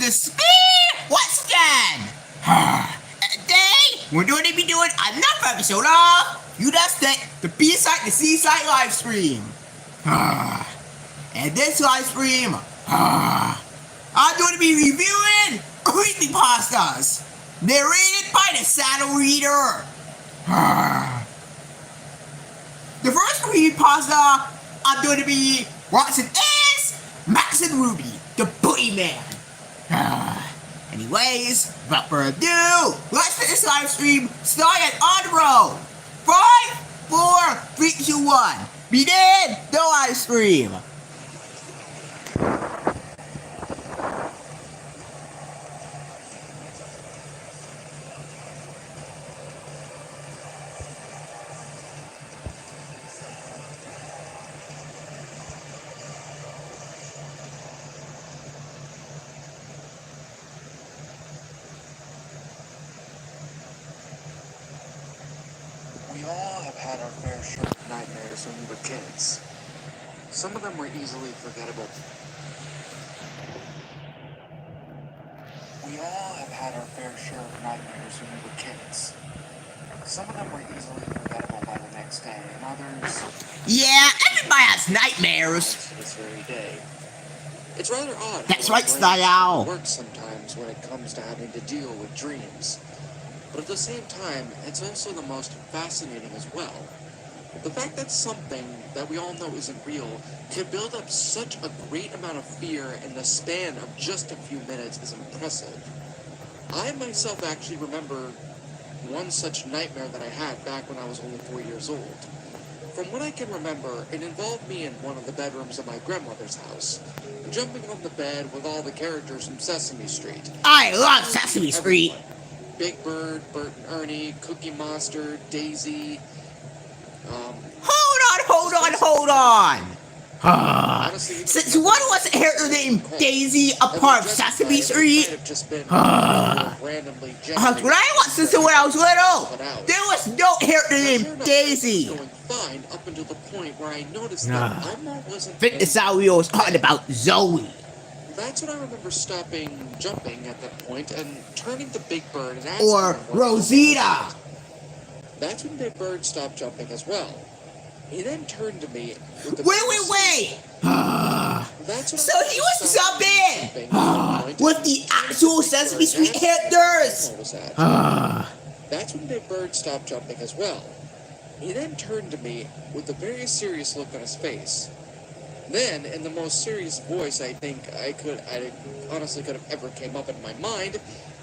the speed once again. Today, we're going to be doing another episode of, you guessed it, the B-Side, the Seaside Livestream. And this livestream, I'm going to be reviewing Creepypastas, narrated by the Saddle Reader. The first Creepypasta I'm going to be watching is Max and Ruby, the Boogeyman. Anyways, without further ado, let's get this live stream started on the road. 5, 4, 3, 2, 1. Begin the live stream. We all have had our fair share of nightmares when we were kids. Some of them were easily forgettable. We all have had our fair share of nightmares when we were kids. Some of them were easily forgettable by the next day, and others... Yeah, everybody has nightmares. To this very day. It's rather odd. That's right, Style. It works sometimes when it comes to having to deal with dreams. But at the same time, it's also the most fascinating as well. The fact that something that we all know isn't real can build up such a great amount of fear in the span of just a few minutes is impressive. I myself actually remember one such nightmare that I had back when I was only 4 years old. From what I can remember, it involved me in one of the bedrooms of my grandmother's house, jumping on the bed with all the characters from Sesame Street. I love Sesame Street. Big Bird, Bert and Ernie, Cookie Monster, Daisy. Hold on. Since when was a character named Daisy a part of Sesame Street? When I watched this when I was little, there was no character named Daisy. Fine up until the point where I noticed that Elmo wasn't. Fitness how we was talking about Zoe. That's when I remember stopping jumping at that point and turning to Big Bird and asking Or him what Rosita. That's when Big Bird stopped jumping as well. He then turned to me with the Wait. So he was jumping with the actual Sesame Street characters. That's when Big Bird stopped jumping as well. He then turned to me with a very serious look on his face. Then, in the most serious voice I think I honestly could have ever came up in my mind,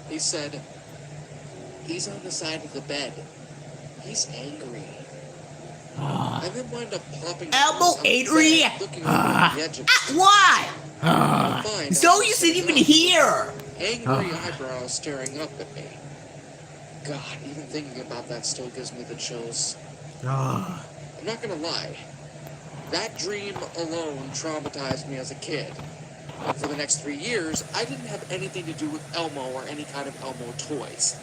he said, "He's on the side of the bed. He's angry." I then wound up popping Elmo angry? Why? Zoe isn't even here. Angry eyebrows staring up at me. God, even thinking about that still gives me the chills. I'm not gonna lie. That dream alone traumatized me as a kid. For the next 3 years, I didn't have anything to do with Elmo or any kind of Elmo toys.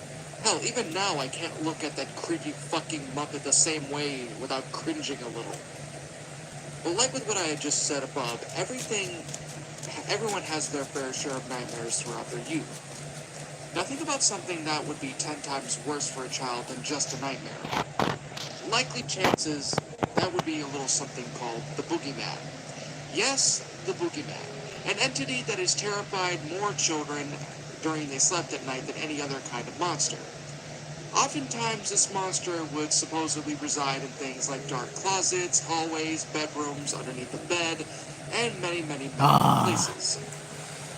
Hell, even now I can't look at that creepy fucking Muppet the same way without cringing a little. But like with what I had just said above, everyone has their fair share of nightmares throughout their youth. Now think about something that would be 10 times worse for a child than just a nightmare. Likely chances that would be a little something called the Boogeyman. Yes, the Boogeyman. An entity that has terrified more children during they slept at night than any other kind of monster. Oftentimes, this monster would supposedly reside in things like dark closets, hallways, bedrooms, underneath the bed, and many places.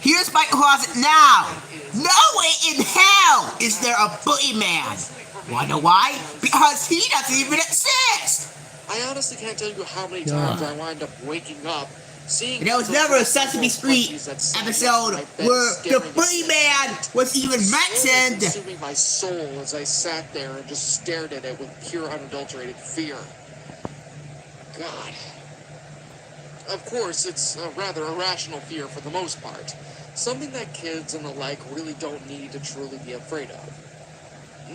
Here's my closet now. Nowhere in hell is there a Boogeyman. Wanna know why? Because he doesn't even exist. I honestly can't tell you how many times I wind up waking up seeing. There was never a Sesame Street episode where the Boogeyman was even mentioned. Consuming my soul as I sat there and just stared at it with pure unadulterated fear. God. Of course, it's a rather irrational fear for the most part. Something that kids and the like really don't need to truly be afraid of.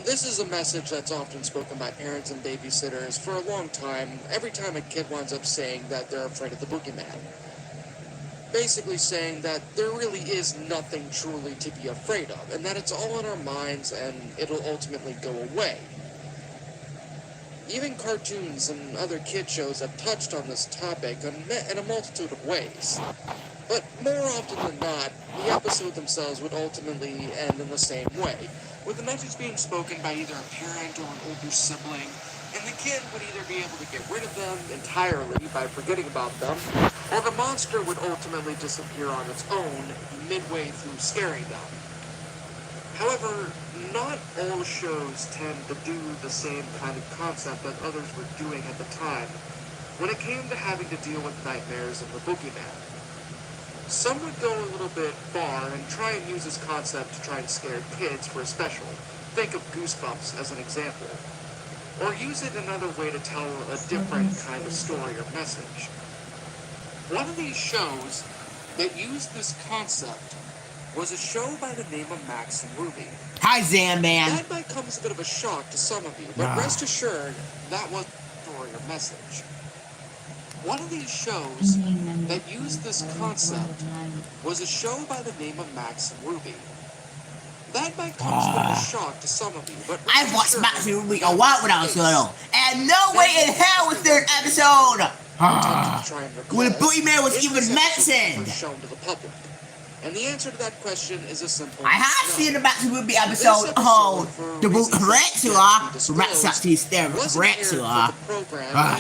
This is a message that's often spoken by parents and babysitters for a long time, every time a kid winds up saying that they're afraid of the Boogeyman. basically saying that there really is nothing truly to be afraid of, and that it's all in our minds and it'll ultimately go away. Even cartoons and other kid shows have touched on this topic in a multitude of ways. But more often than not, the episode themselves would ultimately end in the same way, with the message being spoken by either a parent or an older sibling, and the kid would either be able to get rid of them entirely by forgetting about them, or the monster would ultimately disappear on its own midway through scaring them. However, not all shows tend to do the same kind of concept that others were doing at the time when it came to having to deal with nightmares and the boogeyman. Some would go a little bit far and try and use this concept to try and scare kids for a special. Think of Goosebumps as an example. Or use it another way to tell a different kind of story or message. One of these shows that used this concept was a show by the name of Max and Ruby. Hi, Zamman. That might come as a bit of a shock to some of you, but rest assured, that was the story or message. One of these shows that used this concept was a show by the name of Max and Ruby. That might come as a bit of a shock to some of you, but I've watched Max and Ruby a lot when I was little, and no way in hell was there an episode when the boogeyman was even mentioned. Shown to the public. And the answer to that question is a simple I have seen the Max and Ruby episode called The Boot Tarantula, where Max actually staring at Tarantula.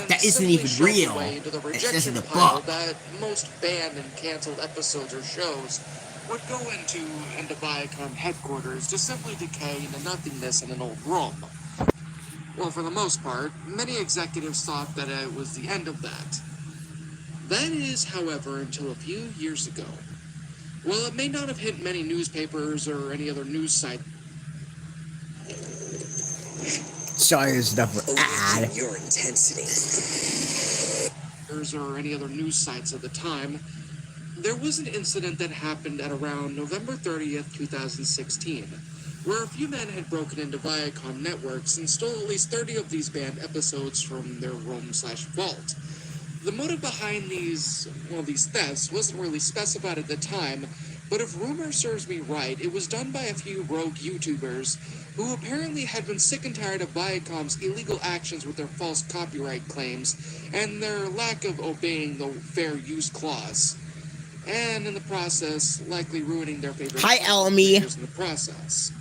That isn't even real. It's just in the book. That most banned and canceled episodes or shows would go into Viacom headquarters to simply decay into nothingness in an old room. Well, for the most part, many executives thought that it was the end of that. That is, however, until a few years ago. Well, it may not have hit many newspapers or any other news site. Sorry, there's enough for ad. Your intensity. Or any other news sites at the time. There was an incident that happened at around November 30th, 2016, where a few men had broken into Viacom networks and stole at least 30 of these banned episodes from their room/vault. The motive behind these thefts wasn't really specified at the time, but if rumor serves me right, it was done by a few rogue YouTubers who apparently had been sick and tired of Viacom's illegal actions with their false copyright claims and their lack of obeying the fair use clause. And in the process, likely ruining their favorite characters in the process.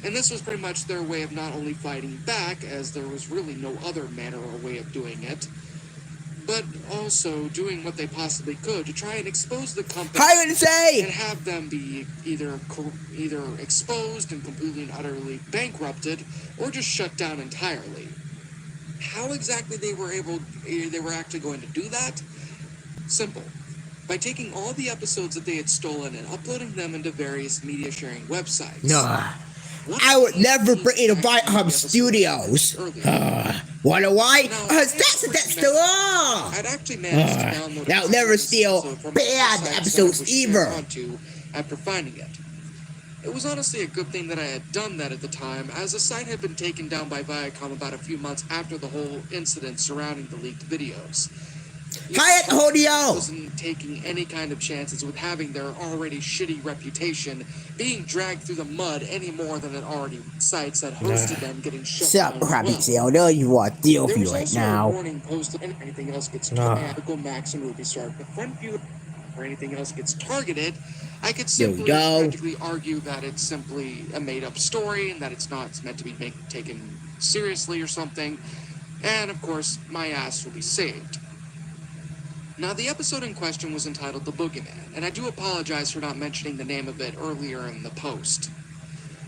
And this was pretty much their way of not only fighting back, as there was really no other manner or way of doing it, but also doing what they possibly could to try and expose the company and have them be either exposed and completely and utterly bankrupted, or just shut down entirely. How exactly they were actually going to do that? Simple. By taking all the episodes that they had stolen and uploading them into various media sharing websites. I would never bring in Viacom Studios. Wanna why? That's the law. I'd actually managed to download They'll never steal bad episodes either. After finding it. It was honestly a good thing that I had done that at the time, as the site had been taken down by Viacom about a few months after the whole incident surrounding the leaked videos. Wasn't taking any kind of chances with having their already shitty reputation being dragged through the mud any more than it already sites that hosted them getting shut down. Sup, Rabbit Tail? No, you want deal for you right now. A warning posted and anything else gets typical Max and Ruby start the front view or anything else gets targeted. I could simply practically argue that it's simply a made-up story and that it's meant to be taken seriously or something. And of course, my ass will be saved. Now, the episode in question was entitled The Boogeyman, and I do apologize for not mentioning the name of it earlier in the post.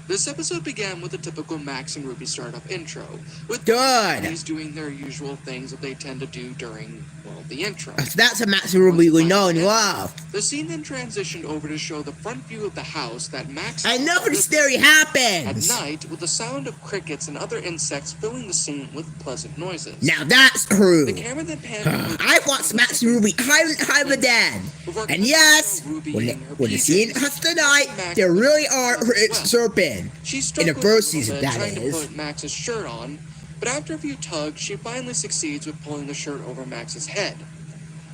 This episode began with a typical Max and Ruby startup intro, with the doing their usual things that they tend to do during, the intro. That's a Max and Ruby we know and love. The scene then transitioned over to show the front view of the house that Max... And nothing scary happens! At night, with the sound of crickets and other insects filling the scene with pleasant noises. Now that's true! The camera then panned... I've watched Max and Ruby time and again! And yes, when the scene has tonight, there really are serpent. In the first season, that trying is. to put Max's shirt on, but after a few tugs, she finally succeeds with pulling the shirt over Max's head.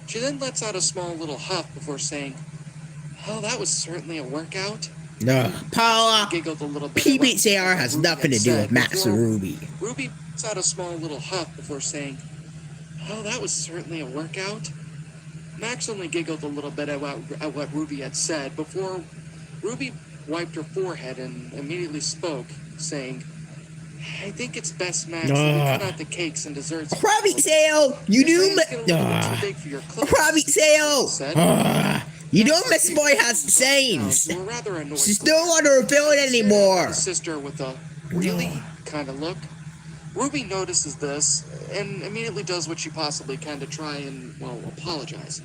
She then lets out a small little huff before saying, "Oh, that was certainly a workout." Paula, Giggled a little bit. PBCR has nothing to do with Max and Ruby. Ruby lets out a small little huff before saying, "Oh, that was certainly a workout." Max only giggled a little bit at what Ruby had said before Ruby wiped her forehead and immediately spoke, saying, "I think it's best, Max, that we cut out the cakes and desserts." Private sale, you do. Private sale. You know Miss Boy has the sayings. She's don't want to reveal it anymore. Sister with a really kind of look. Ruby notices this and immediately does what she possibly can to try and, well, apologize.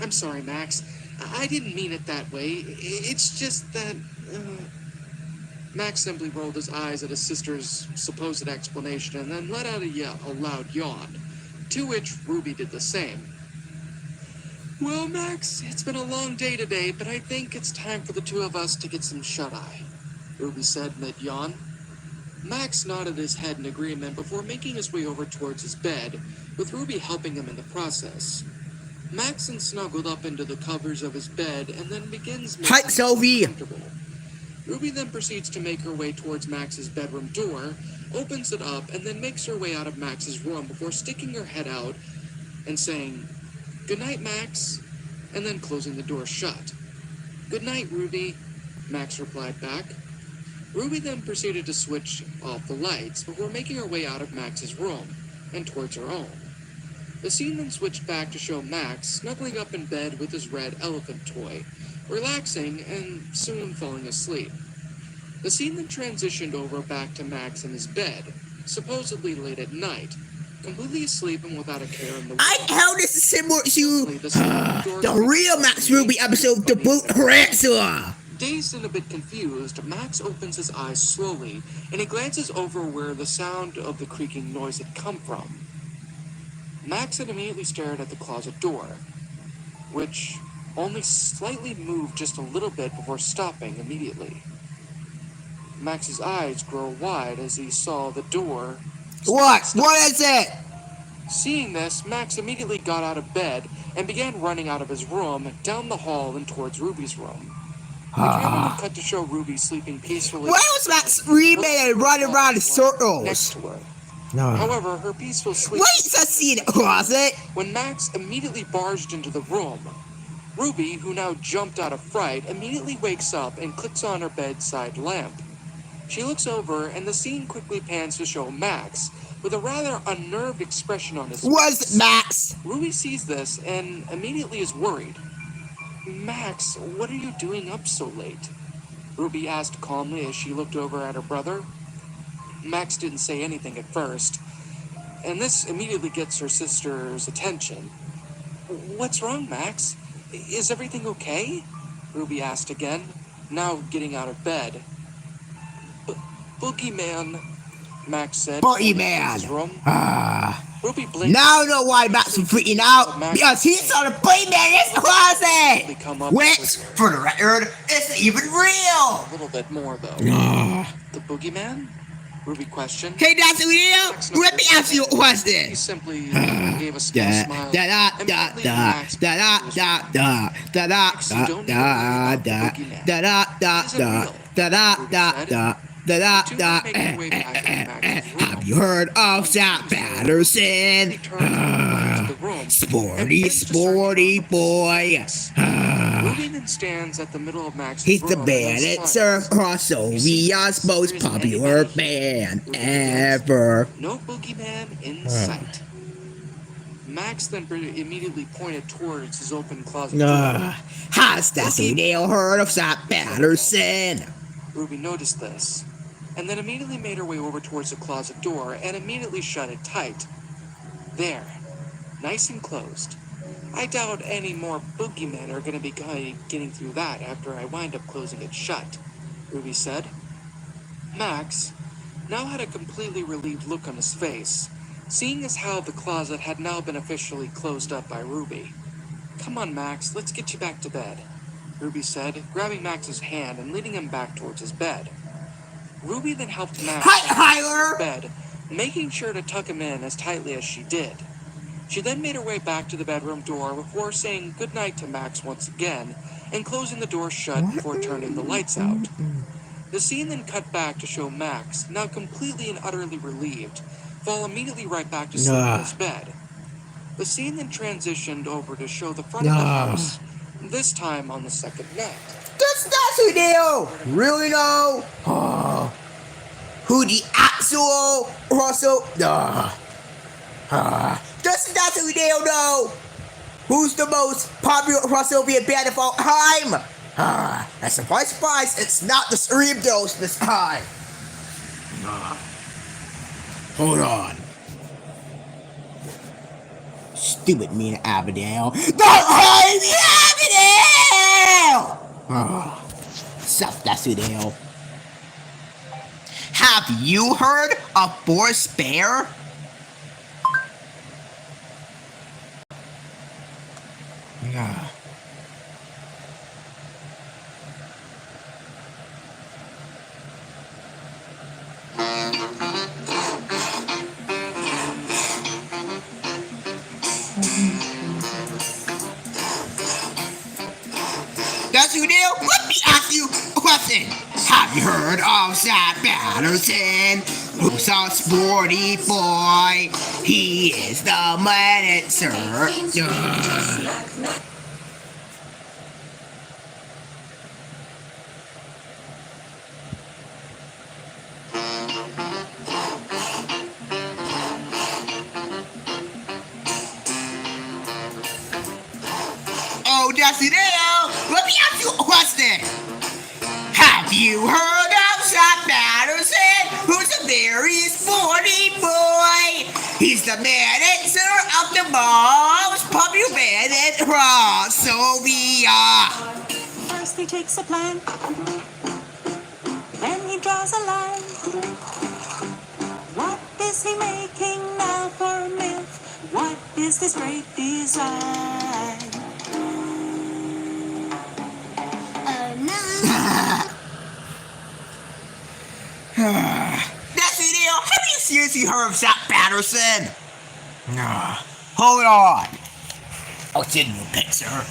I'm sorry, Max. I didn't mean it that way. It's just that... Max simply rolled his eyes at his sister's supposed explanation and then let out a loud yawn, to which Ruby did the same. "Well, Max, it's been a long day today, but I think it's time for the two of us to get some shut-eye," Ruby said mid-yawn. Max nodded his head in agreement before making his way over towards his bed, with Ruby helping him in the process. Max then snuggled up into the covers of his bed and then begins making Hi, Sylvie. comfortable. Ruby then proceeds to make her way towards Max's bedroom door, opens it up, and then makes her way out of Max's room before sticking her head out and saying, "Good night, Max," and then closing the door shut. "Good night, Ruby," Max replied back. Ruby then proceeded to switch off the lights before making her way out of Max's room and towards her own. The scene then switched back to show Max snuggling up in bed with his red elephant toy, relaxing and soon falling asleep. The scene then transitioned over back to Max in his bed, supposedly late at night, completely asleep and without a care in the world. I held this is similar to the real Max Ruby episode of The Boot Tarantula. Dazed and a bit confused, Max opens his eyes slowly, and he glances over where the sound of the creaking noise had come from. Max had immediately stared at the closet door, which only slightly moved just a little bit before stopping immediately. Max's eyes grow wide as he saw the door. What? What is it? Seeing this, Max immediately got out of bed and began running out of his room, down the hall and towards Ruby's room. The camera then cut to show Ruby sleeping peacefully. Why was Max remade and running around in next circles? to her. However, her peaceful sleep... Wait, let's see the closet. When Max immediately barged into the room, Ruby, who now jumped out of fright, immediately wakes up and clicks on her bedside lamp. She looks over, and the scene quickly pans to show Max, with a rather unnerved expression on his face. Was Max? Ruby sees this and immediately is worried. "Max, what are you doing up so late?" Ruby asked calmly as she looked over at her brother. Max didn't say anything at first, and this immediately gets her sister's attention. "What's wrong, Max? Is everything okay?" Ruby asked again, now getting out of bed. "Boogeyman," Max said. Boogeyman. Ruby blinked. Now I know why Max was freaking out, because he saw the boogeyman in his closet! Which, for the record, isn't even real! A little bit more, though. The boogeyman? Ruby questioned. Hey, that's real? Let me ask you a question. He simply gave a small smile. Have you heard of Zach Patterson? Sporty boy. Ruby then stands at the middle of Max's He's the room band that serves Crossovia's most popular band ever. No boogeyman in sight. Max then immediately pointed towards his open closet door. Has Dusty Dale heard of Zach Patterson? Ruby noticed this, and then immediately made her way over towards the closet door and immediately shut it tight. There, nice and closed. I doubt any more boogeymen are going to be getting through that after I wind up closing it shut, Ruby said. Max now had a completely relieved look on his face, seeing as how the closet had now been officially closed up by Ruby. "Come on, Max, let's get you back to bed," Ruby said, grabbing Max's hand and leading him back towards his bed. Ruby then helped Max Hi, Hyler! bed, making sure to tuck him in as tightly as she did. She then made her way back to the bedroom door before saying goodnight to Max once again and closing the door shut before turning the lights out. The scene then cut back to show Max, now completely and utterly relieved, fall immediately right back to sleep in his bed. The scene then transitioned over to show the front of the house, this time on the second night. That's who they are. Really know? Who the actual Russell? That's who they know. Who's the most popular Russovian band of all time? And surprise, it's not the Cerebros this time. Hold on. Stupid mean Aberdale. Don't hate me, Aberdale! Suck that's who they are. Have you heard of Boris Bear? Yeah. That's who deal? Let me ask you a question. Have you heard of Zach Patterson? Who's a sporty boy? He is the manager. Oh, that's it. Let me ask you a question. Have you heard of Zach Patterson? Who's a very sporty boy? He's the manager of the most popular band in Rossovia. First he takes a plan, then he draws a line. What is he making now for a myth? What is this great design? That's the deal. Have you seriously heard of Zach Patterson? Hold on. I'll send you a picture.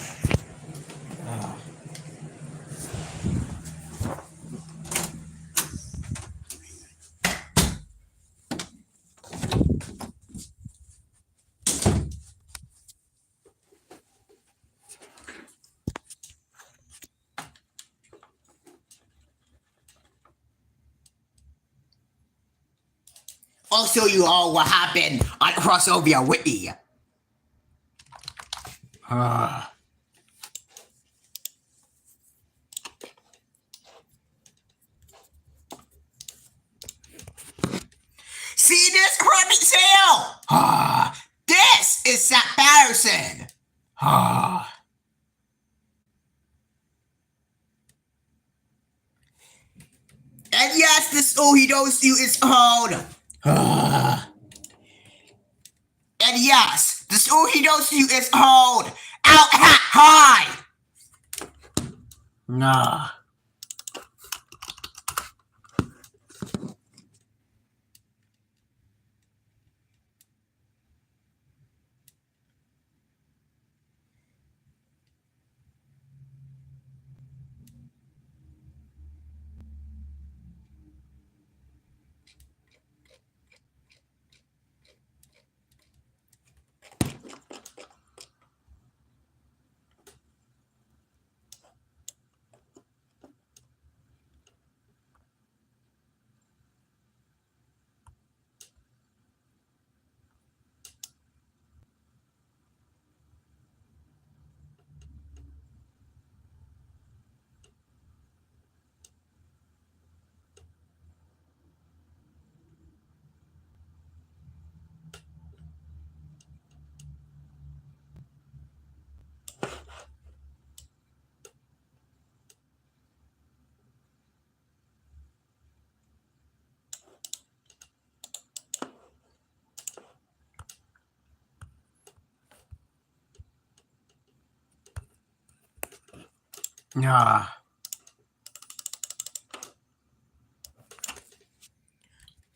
I'll show you all what happened on Crossover Wiki. See this hermit sale? This is Zach Patterson. And yes, this all he knows you is called. And yes, this all he knows you is called Out Hat High.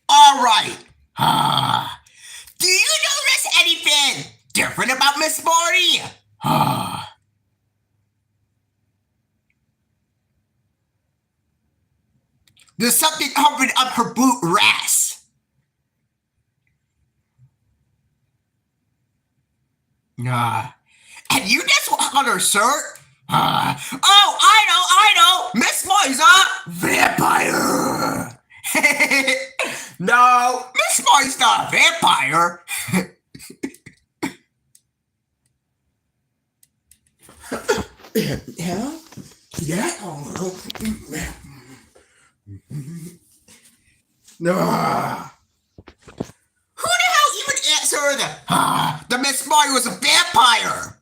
All right. Do you notice anything about Miss Marty? There's something hovering up her boot rest. And you just on her shirt? Oh, I know. Miss Marty's a vampire. No, Miss Marty's not a vampire. Yeah. Who the hell even answered? The Miss Marty was a vampire.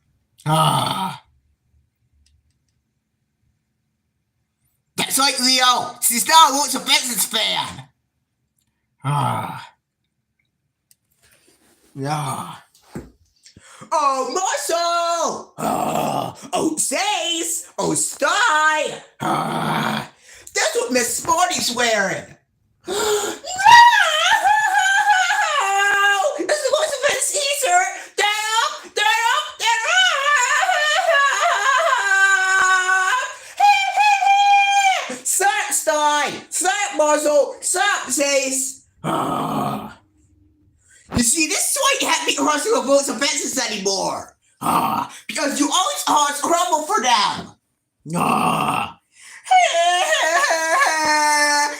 That's right, Leo. She's not a Lawrence of Benson's fan. Yeah. Oh, Marshall! Oh, Sace! Oh, Sty! That's what Miss Marty's wearing. No! It's the Lawrence of Benson t-shirt! Sup, Sty! Sup, Marshall! Sup, Sace! You see, this is why you haven't been crossing the votes of Benson's anymore. Because you always cause trouble for them.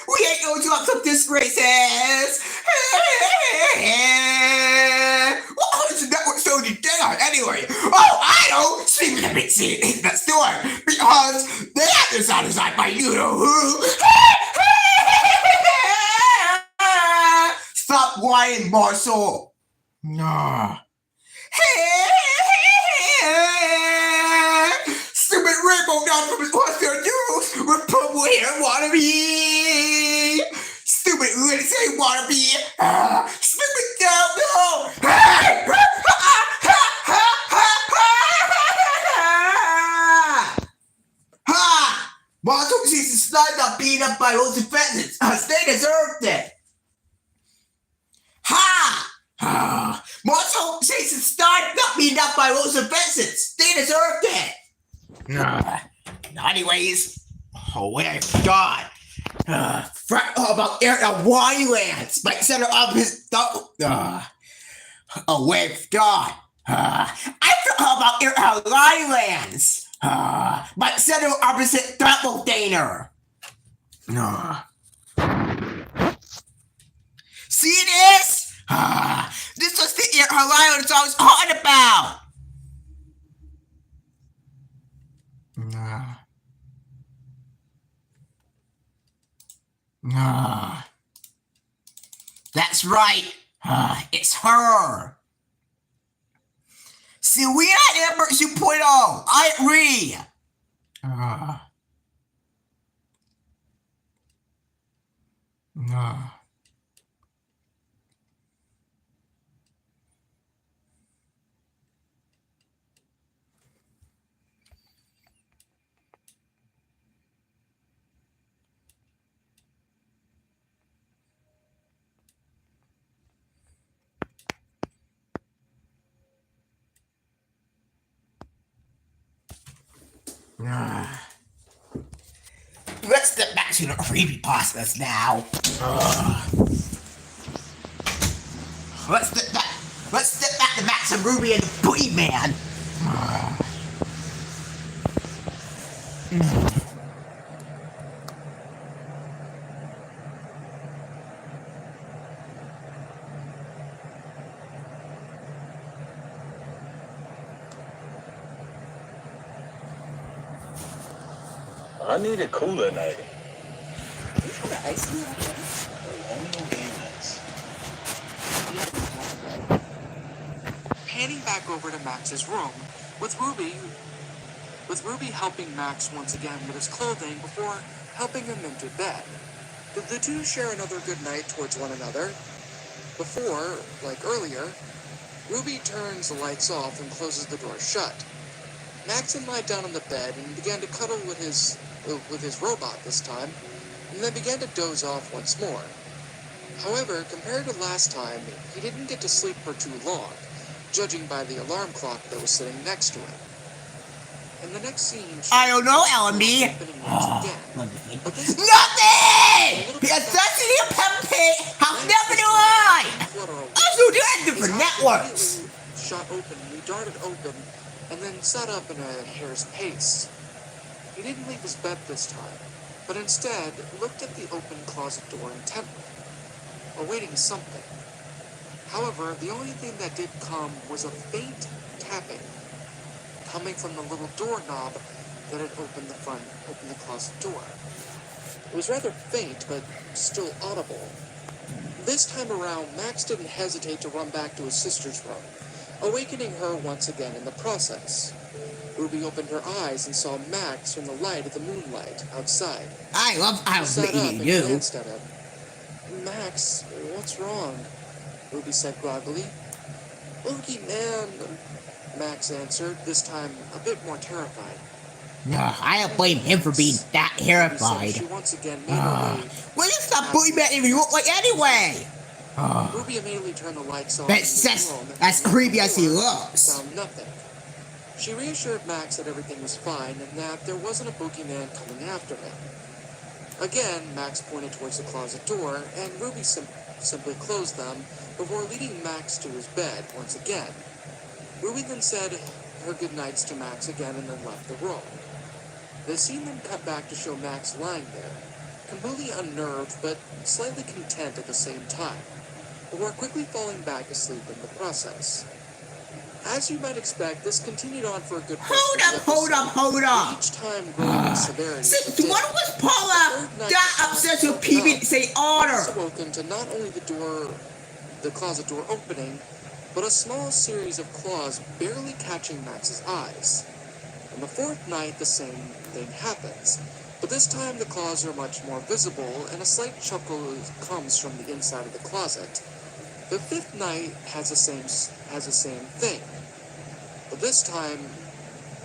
We ain't going to up some disgraces. What happens to network so down anyway? Oh, I know. She would have been seen in the store because the actors are designed by you know who. Stop whining, Marshall. Stupid rainbow down from his their news with purple hair wannabe. Stupid Lindsay wannabe. Stupid down no. Marshall sees the slide got beaten up by those defendants. They deserved it. Marshall says the star got beaten up by Rose and Benson's. They deserved it. Anyways, I forgot. About Winelands, my center of his I forgot. I forgot about Winelands. My center opposite doppelganger. See this? This was the Islands I was on about. That's right. It's her. See, we not Amber 2.0. I agree. Let's get back to the creepypastas now. Let's get back to Max and Ruby and the Boogeyman. I need a cooler night. Panning back over to Max's room, with Ruby helping Max once again with his clothing before helping him into bed. The two share another good night towards one another. Before, like earlier, Ruby turns the lights off and closes the door shut. Maxon lied down on the bed and began to cuddle with his robot this time, and then began to doze off once more. However, compared to last time, he didn't get to sleep for too long, judging by the alarm clock that was sitting next to him. In the next scene, I don't know, LMB. Nothing! Because Destiny and Pepsi have never done. Also, they're different networks. Shot open, he darted open, and then sat up in a hair's pace. He didn't leave his bed this time, but instead looked at the open closet door intently, awaiting something. However, the only thing that did come was a faint tapping, coming from the little doorknob that had opened the closet door. It was rather faint, but still audible. This time around, Max didn't hesitate to run back to his sister's room, awakening her once again in the process. Ruby opened her eyes and saw Max from the light of the moonlight outside. I love how Sat up and you. glanced at him. Max, what's wrong? Ruby said groggily. Boogeyman, Max answered, this time a bit more terrified. No, I don't blame him for being that terrified. She once again made her way. Well, it's not boogeyman if you look like anyway. Ruby immediately turned the lights on. But as creepy as he looks. Found nothing. She reassured Max that everything was fine and that there wasn't a boogeyman coming after him. Again, Max pointed towards the closet door, and Ruby simply closed them before leading Max to his bed once again. Ruby then said her goodnights to Max again and then left the room. The scene then cut back to show Max lying there, completely unnerved but slightly content at the same time, before quickly falling back asleep in the process. As you might expect, this continued on for a good Hold up. Each time growing in severity. Since when was Paula that obsessed with people say honor? Woken to not only the closet door opening, but a small series of claws barely catching Max's eyes. On the fourth night, the same thing happens, but this time the claws are much more visible, and a slight chuckle comes from the inside of the closet. The fifth night has the same thing, but this time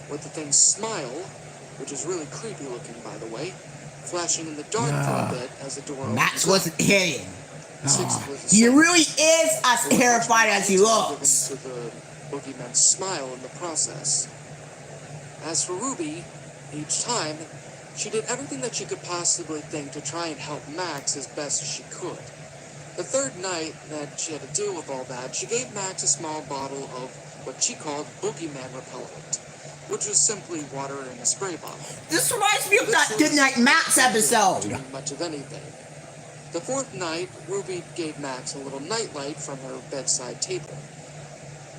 with the thing's smile, which is really creepy looking, by the way, flashing in the dark for a bit as the door opens. Max wasn't hidden. He really is as terrified as he looks. To the boogeyman's smile in the process. As for Ruby, each time, she did everything that she could possibly think to try and help Max as best as she could. The third night that she had to deal with all that, she gave Max a small bottle of what she called boogeyman repellent, which was simply water in a spray bottle. This reminds me of that Goodnight Max episode. Doing much of anything. The fourth night, Ruby gave Max a little nightlight from her bedside table.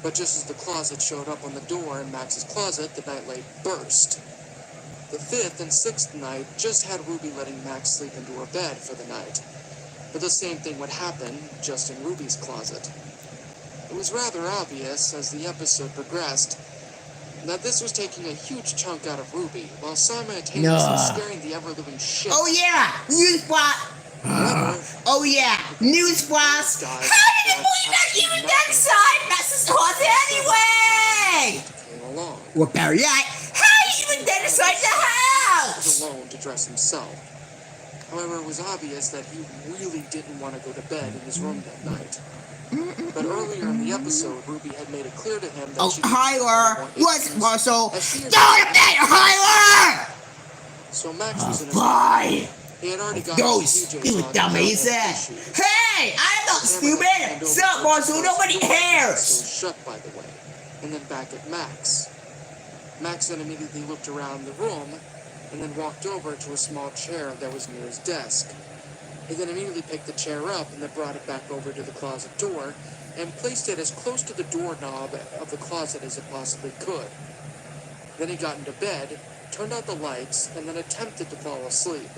But just as the closet showed up on the door in Max's closet, the nightlight burst. The fifth and sixth night just had Ruby letting Max sleep into her bed for the night. But the same thing would happen, just in Ruby's closet. It was rather obvious, as the episode progressed, that this was taking a huge chunk out of Ruby, while simultaneously scaring the ever-living shit. Oh yeah! Newsflash! Oh yeah! Newsflash! How did the boogeyman even get inside Max's closet anyway? Came along. Or better yet, how did he even get inside the He was house? alone to dress himself. However, it was obvious that he really didn't want to go to bed in his room that night. But earlier in the episode, Ruby had made it clear to him that she Hyler! What's Russell? Go to bed, Hyler! So Max was in his Bye! He had already gotten Ghost, his you PJs on dummies! without any issues. Hey! I'm not stupid! Stop, Russell! Nobody Still cares! shut, by the way. And then back at Max. Max then immediately looked around the room and then walked over to a small chair that was near his desk. He then immediately picked the chair up and then brought it back over to the closet door and placed it as close to the doorknob of the closet as it possibly could. Then he got into bed, turned out the lights, and then attempted to fall asleep.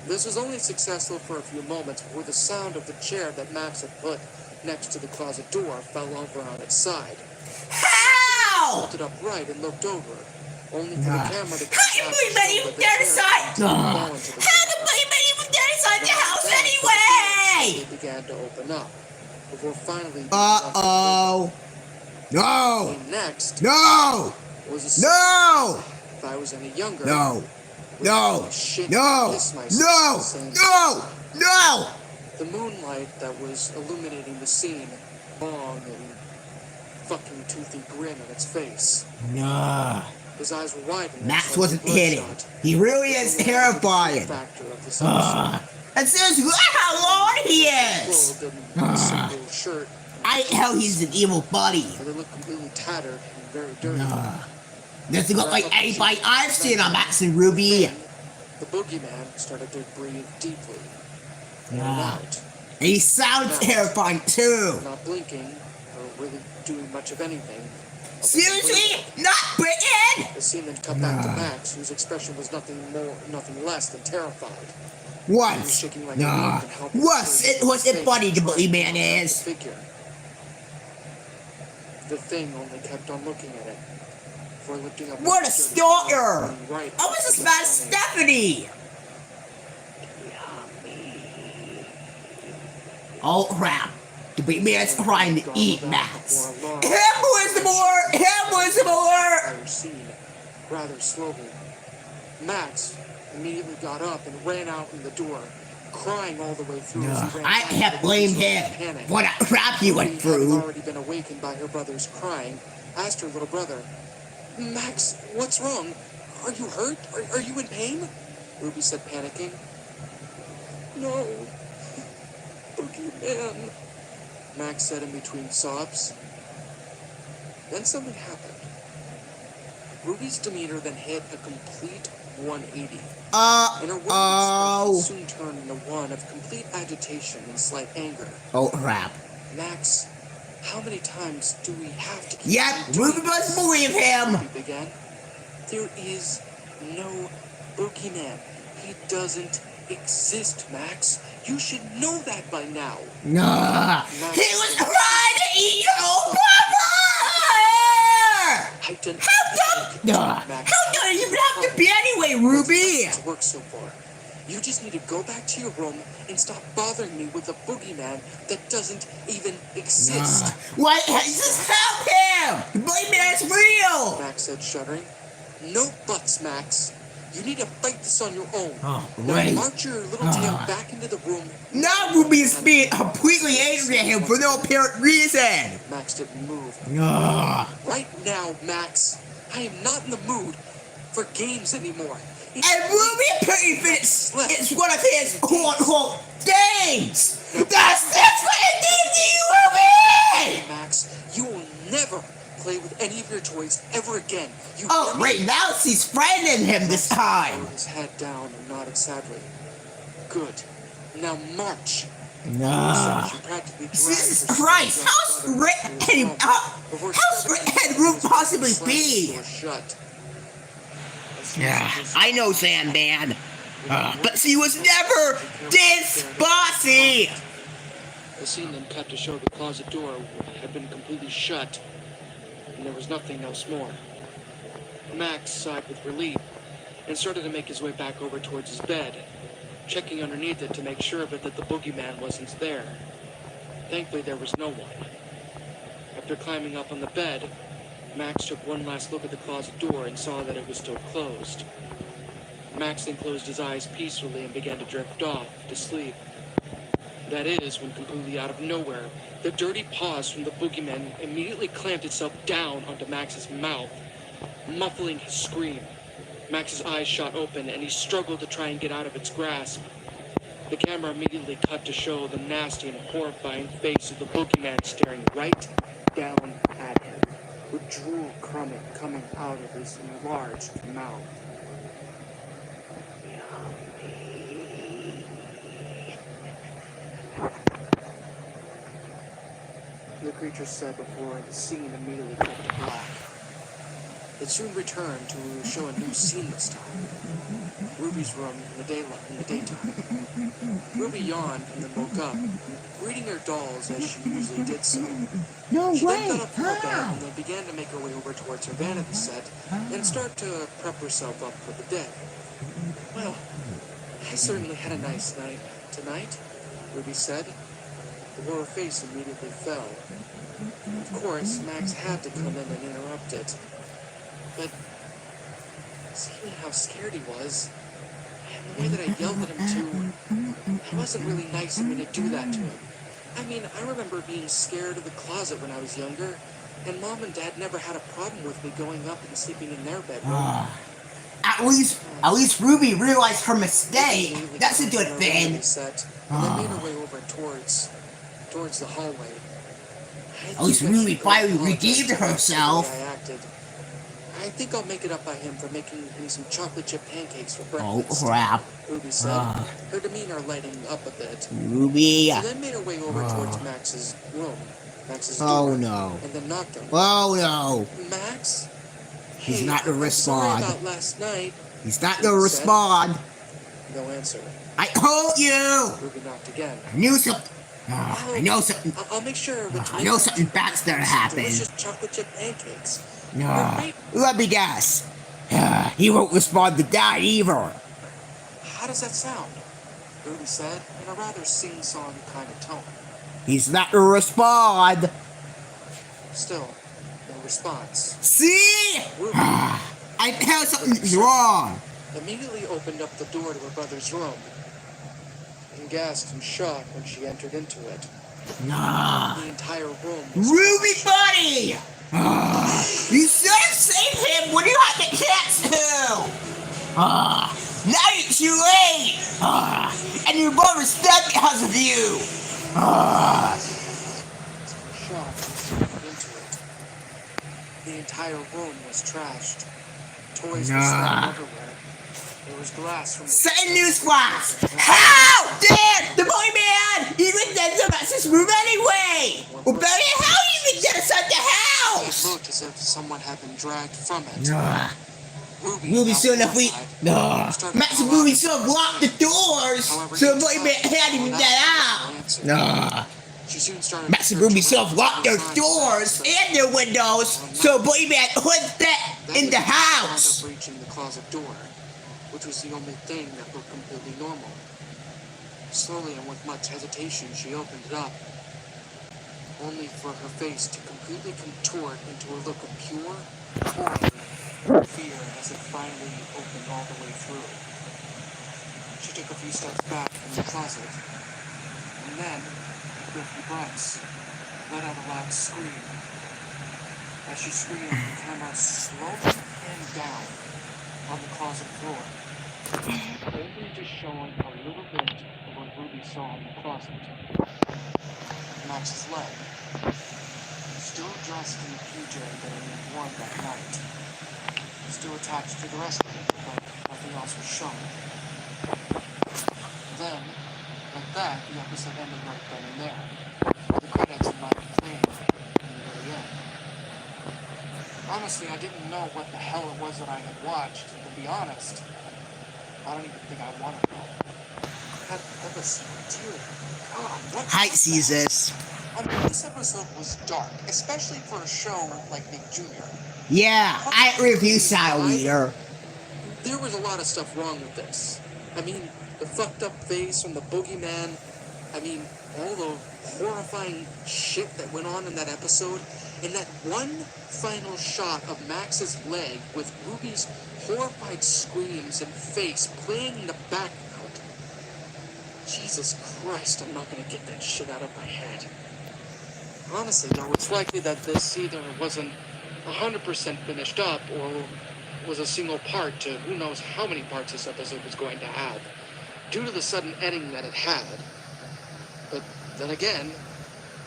This was only successful for a few moments before the sound of the chair that Max had put next to the closet door fell over on its side. How? He stood upright and looked over, only for the camera to How can boogeyman even get inside? How can boogeyman even get inside the house anyway? They began to open up, before finally... Uh-oh. No! And next No! was a... No! If I was any younger... No! No! No! No! No! No! The moonlight that was illuminating the scene, long and fucking toothy grin on its face. Nah. His eyes were wide and Max wasn't hitting. He really is terrifying. And says, look how long he is! I hate how he's an evil buddy. They look completely tattered and very dirty. Doesn't look like anybody I've seen on Max and Ruby. The boogeyman started to breathe deeply. And he sounds terrifying too. Not blinking or really doing much of anything. Seriously? Not Britain? The scene then cut back to Max, whose expression was nothing less than terrified. What? What's it funny the boogeyman is? The thing only kept on looking at it. What a stalker! I was as bad as Stephanie! Oh crap. The boogeyman's trying to eat Max. Him was more! Him was more! Scene, rather slowly. Max immediately got up and ran out in the door, crying all the way through. I can't blame him. What a crap he went through. Had already been awakened by her brother's crying, asked her little brother, Max, what's wrong? Are you hurt? Are you in pain? Ruby said, panicking. No. Boogeyman, Max said in between sobs. Then something happened. Ruby's demeanor then hit a complete 180. And her words soon turned into one of complete agitation and slight anger. Oh crap. Max, how many times do we have to keep Ruby must believe him! Ruby began. There is no boogeyman. He doesn't exist, Max. You should know that by now. Nah. He was trying to eat your own brother! How did it even have to be anyway, Ruby? It's worked so far. You just need to go back to your room and stop bothering me with a boogeyman that doesn't even exist. Why? Just help him! The boogeyman's real! Max said, shuddering. No buts, Max. You need to fight this on your own. Right. Now march your little tail back into the room. Now Ruby is being completely angry at him for no apparent reason. Max didn't move. Right now, Max, I am not in the mood for games anymore. And Ruby apparently thinks it's one of his quote-unquote games. That's what it did to you, Ruby! Max, you will never play with any of your toys ever again. Great, now she's frightening him this time. He his head down and nodded sadly. Good. Now march. Jesus Christ, how strict can Ruby possibly be? I know, Sandman. But she was never this bossy. The scene then cut to show the closet door had been completely shut, and there was nothing else more. Max sighed with relief and started to make his way back over towards his bed, checking underneath it to make sure of it that the boogeyman wasn't there. Thankfully, there was no one. After climbing up on the bed, Max took one last look at the closet door and saw that it was still closed. Max then closed his eyes peacefully and began to drift off to sleep. That is, when completely out of nowhere, the dirty paws from the boogeyman immediately clamped itself down onto Max's mouth, muffling his scream. Max's eyes shot open and he struggled to try and get out of its grasp. The camera immediately cut to show the nasty and horrifying face of the boogeyman staring right down at him, with drool coming out of his enlarged mouth. The creature said before the scene immediately cut to black. It soon returned to show a new scene this time. Ruby's room in the daytime. Ruby yawned and then woke up, reading her dolls as she usually did so. She then got up from her bed and then began to make her way over towards her vanity set and start to prep herself up for the day. Well, I certainly had a nice night tonight, Ruby said. The lower face immediately fell. Of course, Max had to come in and interrupt it. But seeing how scared he was, and the way that I yelled at him too, it wasn't really nice of me to do that to him. I mean, I remember being scared of the closet when I was younger, And Mom and Dad never had a problem with me going up and sleeping in their bedroom. At least Ruby realized her mistake. That's a good thing. And then made her way over towards the hallway. At least Ruby finally redeemed herself. I think I'll make it up by him for making him some chocolate chip pancakes for breakfast. Oh crap. Ruby said, her demeanor lighting up a bit. Ruby. She then made her way over towards Max's room. Max's door. Oh no. And then knocked on it. Oh no. Max? He's Hey, not gonna respond. Sorry about last night. He's not gonna respond. No answer. I told you! Ruby knocked again. I knew something. I know something. I'll make sure. I know something bad's gonna happen. Delicious chocolate chip pancakes. Let me guess. He won't respond to that either. How does that sound? Ruby said in a rather sing-song kind of tone. He's not gonna respond. Still, no response. See? Ruby, I know something's wrong. Immediately opened up the door to her brother's room and gasped in shock when she entered into it. The entire room was Ruby buddy! You should have saved him when you had the chance to! Now it's too late! And your brother's dead because of you! Shocked and into it. The entire room was trashed. Toys were scattered everywhere. There was glass from the Sudden newsflash! How dare the boy man even get to Max's room anyway? Well, Barry, how even get inside the It house? looked as if someone had been dragged from it. Ruby soon enough Max and Ruby should have locked the doors so the boy man hadn't even get out. She soon started Max and Ruby should have locked their doors and their windows so the boy man couldn't get in the house. Wound up reaching the closet door, which was the only thing that looked completely normal. Slowly and with much hesitation, she opened it up, only for her face to completely contort into a look of pure horror and fear as it finally opened all the way through. She took a few steps back from the closet, and then, with deep breaths, let out a loud scream. As she screamed, the camera slowly panned down on the closet floor, only just showing a little bit of what Ruby saw in the closet. Max's leg, still dressed in the PJ that had been worn that night, still attached to the rest of it, but nothing else was shown. Then, like that, the episode ended right then and there. The credits had not been playing in the very end. Honestly, I didn't know what the hell it was that I had watched, and to be honest, I don't even think I want to know. That was, dear God, what Hi, was Jesus. that? I mean, this episode was dark, especially for a show like Nick Jr. Yeah, I review style leader. There was a lot of stuff wrong with this. I mean, the fucked up face from the boogeyman. I mean, all the horrifying shit that went on in that episode. And that one final shot of Max's leg with Ruby's horrified screams and face playing in the background. Jesus Christ, I'm not gonna get that shit out of my head. Honestly, though, it's likely that this either wasn't 100% finished up or was a single part to who knows how many parts this episode was going to have, due to the sudden ending that it had. But then again,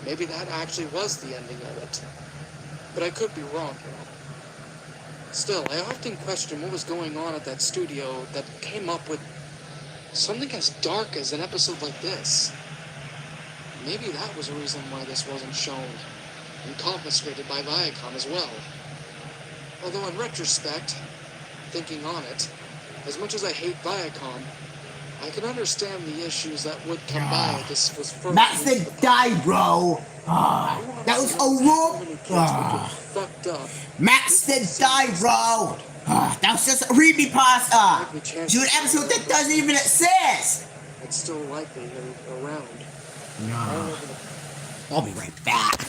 maybe that actually was the ending of it. But I could be wrong here. Still, I often question what was going on at that studio that came up with something as dark as an episode like this. Maybe that was a reason why this wasn't shown and confiscated by Viacom as well. Although in retrospect, thinking on it, as much as I hate Viacom, I can understand the issues that would come by if this was first. Max did die, bro. That was a rope. Fucked up. Max did die, bro. That was just a creepypasta. To an episode that doesn't even exist. It's still likely they're around. I'll be right back.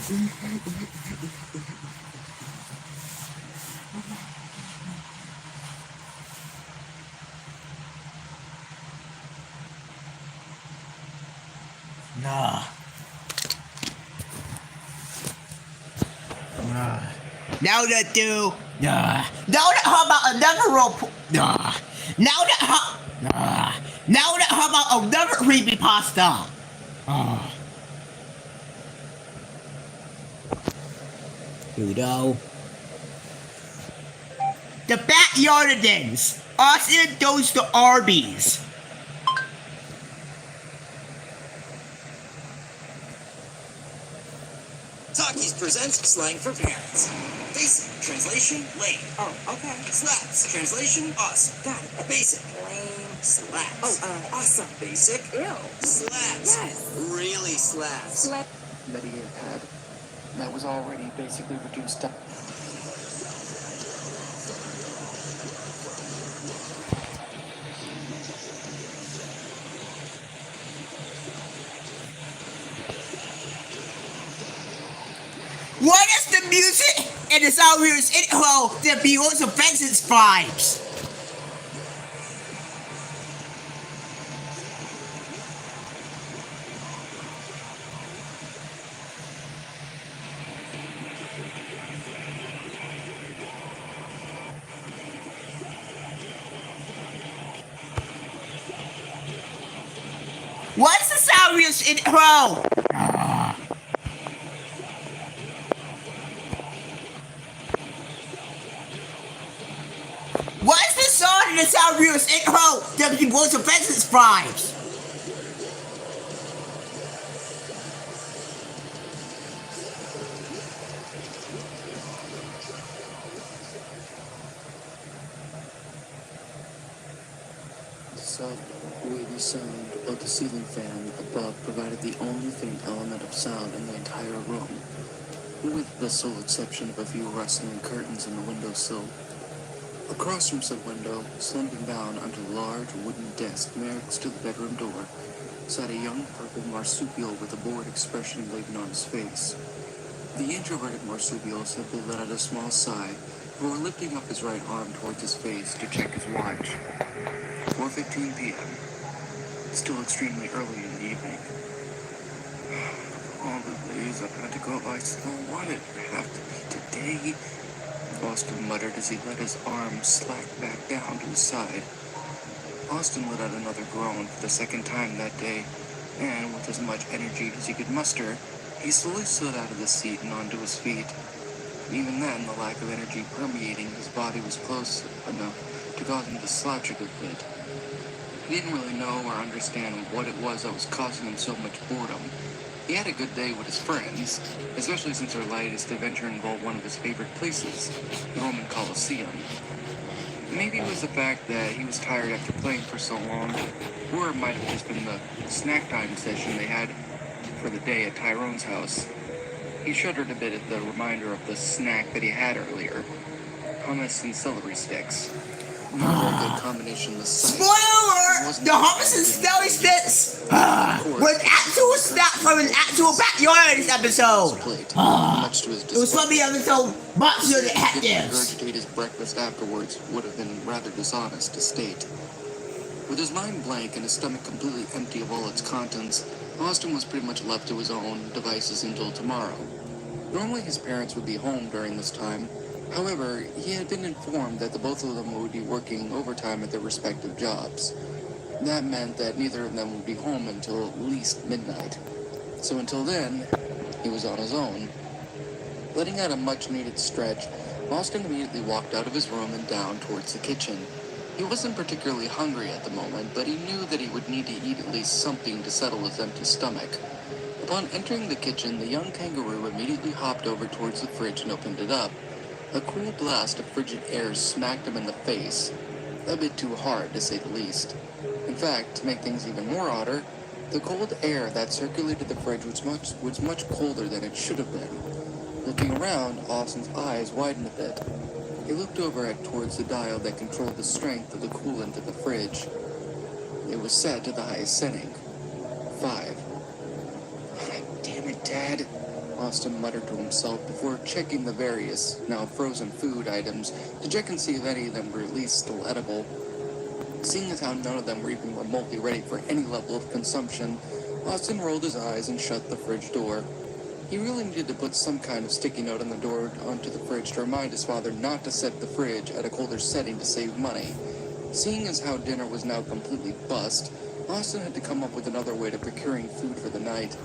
Nah. Now that do. Now that how about another rope? Now that how. Now that how about another creepypasta? Udo. The backyardigans. Austin goes to Arby's. Talkies presents slang for parents. Basic, translation, lame. Oh, okay. Slaps, translation, awesome. Got it. Basic, Lame. slaps. Oh, awesome. Basic, Ew. slaps. Yes. Really slaps. Slap. Medicare pad that was already basically reduced to What is the music and the sound here's intro that Beyoncé offenses vibes? What's the sound here's intro? What's the song in the sound here's intro that Beyoncé offenses vibes? sub-wavy sound of the ceiling fan above provided the only faint element of sound in the entire room, with the sole exception of a few rustling curtains in the windowsill. Across from said window, slumping down onto the large wooden desk next to the bedroom door, sat a young purple marsupial with a bored expression laden on his face. The introverted marsupial simply let out a small sigh before lifting up his right arm towards his face to check his watch. 4:15 p.m. Still extremely early in the evening. All the days I've had to go, I still want it. Have to be today. Austin muttered as he let his arm slack back down to his side. Austin let out another groan for the second time that day, and with as much energy as he could muster, he slowly slid out of the seat and onto his feet. Even then, the lack of energy permeating his body was close enough to cause him to slouch a good bit. He didn't really know or understand what it was that was causing him so much boredom. He had a good day with his friends, especially since their latest adventure involved one of his favorite places, the Roman Colosseum. Maybe it was the fact that he was tired after playing for so long, or it might have just been the snack time session they had for the day at Tyrone's house. He shuddered a bit at the reminder of the snack that he had earlier, hummus and celery sticks. Not a very good combination this sight. Spoiler! The hummus and celery sticks was actual snack from an actual backyard in this episode. Much to his It was from the episode Monster Detectives. regurgitate his breakfast afterwards would have been rather dishonest to state. With his mind blank and his stomach completely empty of all its contents, Austin was pretty much left to his own devices until tomorrow. Normally his parents would be home during this time. However, he had been informed that the both of them would be working overtime at their respective jobs. That meant that neither of them would be home until at least midnight. So until then, he was on his own. Letting out a much-needed stretch, Austin immediately walked out of his room and down towards the kitchen. He wasn't particularly hungry at the moment, but he knew that he would need to eat at least something to settle his empty stomach. Upon entering the kitchen, the young kangaroo immediately hopped over towards the fridge and opened it up. A cool blast of frigid air smacked him in the face. A bit too hard, to say the least. In fact, to make things even more odder, the cold air that circulated the fridge was much colder than it should have been. Looking around, Austin's eyes widened a bit. He looked over towards the dial that controlled the strength of the coolant in the fridge. It was set to the highest setting. 5. Damn it, Dad. Austin muttered to himself before checking the various, now frozen food items to check and see if any of them were at least still edible. Seeing as how none of them were even remotely ready for any level of consumption, Austin rolled his eyes and shut the fridge door. He really needed to put some kind of sticky note on the door onto the fridge to remind his father not to set the fridge at a colder setting to save money. Seeing as how dinner was now completely bust, Austin had to come up with another way to procuring food for the night.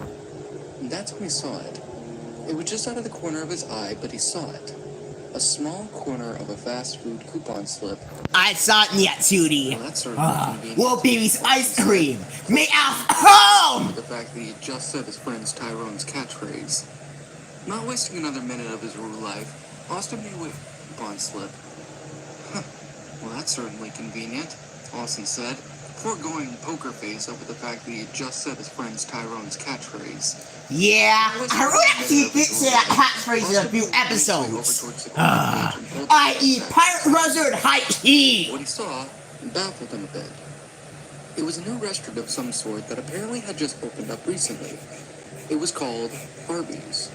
And that's when he saw it. It was just out of the corner of his eye, but he saw it. A small corner of a fast food coupon slip. I saw it in that, Judy. Well, that's certainly convenient. Little baby's ice cream. Made out of home! The fact that he had just said his friend's Tyrone's catchphrase. Not wasting another minute of his rural life, Austin made away with the coupon slip. Huh. Well, that's certainly convenient, Austin said, before going poker face over the fact that he had just said his friend's Tyrone's catchphrase. Yeah, I really actually did say that catchphrase in a few episodes. I.e. Pirate Buzzard High Key. What he saw baffled him a bit. It was a new restaurant of some sort that apparently had just opened up recently. It was called Arby's.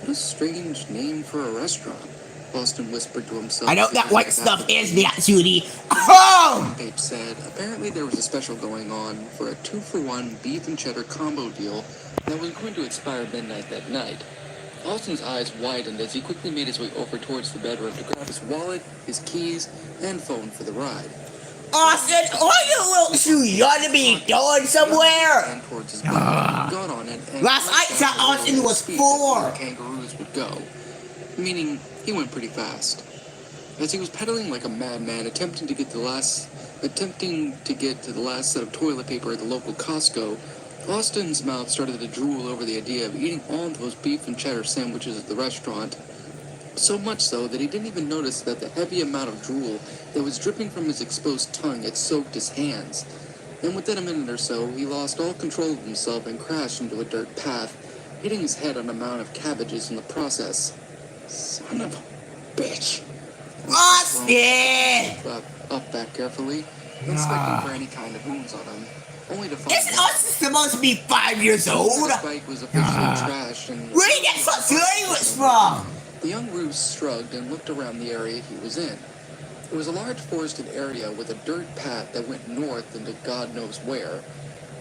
What a strange name for a restaurant, Austin whispered to himself. I know that white stuff is that, Judy. Home! Babe said apparently there was a special going on for a 2-for-1 beef and cheddar combo deal that was going to expire midnight that night. Austin's eyes widened as he quickly made his way over towards the bedroom to grab his wallet, his keys, and phone for the ride. Austin, are you a little too young to be going somewhere? And towards his bed, got on it, and Last I saw Austin was 4. The kangaroos would go, meaning he went pretty fast. As he was pedaling like a madman, attempting to get to the last set of toilet paper at the local Costco, Austin's mouth started to drool over the idea of eating all of those beef and cheddar sandwiches at the restaurant. So much so that he didn't even notice that the heavy amount of drool that was dripping from his exposed tongue had soaked his hands. And within a minute or so, he lost all control of himself and crashed into a dirt path, hitting his head on a mound of cabbages in the process. Son of a bitch. Austin! Up back carefully, inspecting for any kind of wounds on him, only to find Isn't Austin supposed to be 5 years old? his bike was officially trashed and... Where did you get such language from? The young ruse shrugged and looked around the area he was in. It was a large forested area with a dirt path that went north into God knows where.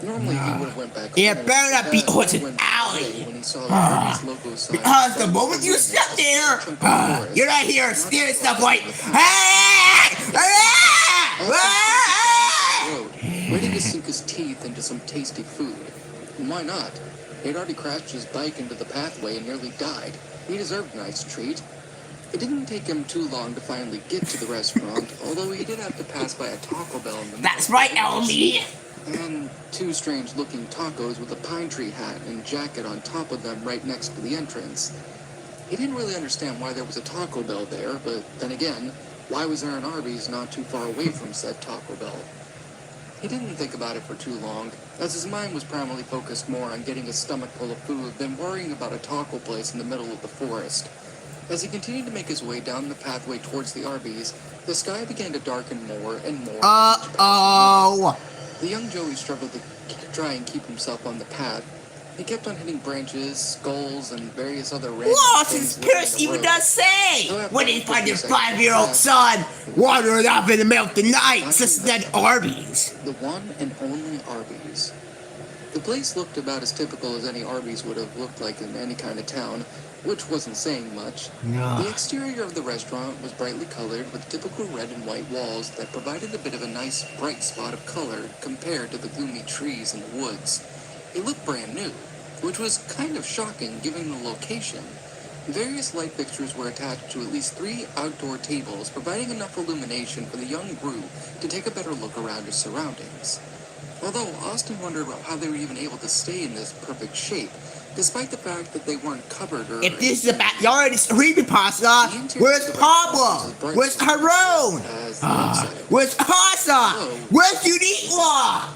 Normally he would have went back You home, better not be but Haunted went Alley. when he saw the Arby's logo sign. Because the moment you step there, you're not here stealing stuff like, hey! Road, ready to sink his teeth into some tasty food. And why not? He'd already crashed his bike into the pathway and nearly died. He deserved a nice treat. It didn't take him too long to finally get to the restaurant, although he did have to pass by a Taco Bell in the That's right, Elmy. and 2 strange-looking tacos with a pine tree hat and jacket on top of them right next to the entrance. He didn't really understand why there was a Taco Bell there, but then again, why was there an Arby's not too far away from said Taco Bell? He didn't think about it for too long, as his mind was primarily focused more on getting his stomach full of food than worrying about a taco place in the middle of the forest. As he continued to make his way down the pathway towards the Arby's, the sky began to darken more and more. Uh-oh. The young Joey struggled to try and keep himself on the path. He kept on hitting branches, skulls, and various other random Lost things his littering Pierce the even road. does say when he finds his 5-year-old son wandering off in the middle of the night, suspended Arby's. The one and only Arby's. The place looked about as typical as any Arby's would have looked like in any kind of town, which wasn't saying much. The exterior of the restaurant was brightly colored with typical red and white walls that provided a bit of a nice bright spot of color compared to the gloomy trees in the woods. It looked brand new, which was kind of shocking given the location. Various light fixtures were attached to at least 3 outdoor tables, providing enough illumination for the young Rue to take a better look around his surroundings. Although Austin wondered about how they were even able to stay in this perfect shape, despite the fact that they weren't covered or... If this is the backyard, it's Creepypasta. Where's Pablo? Where's Haroon? Where's Casa? Where's Uniqua?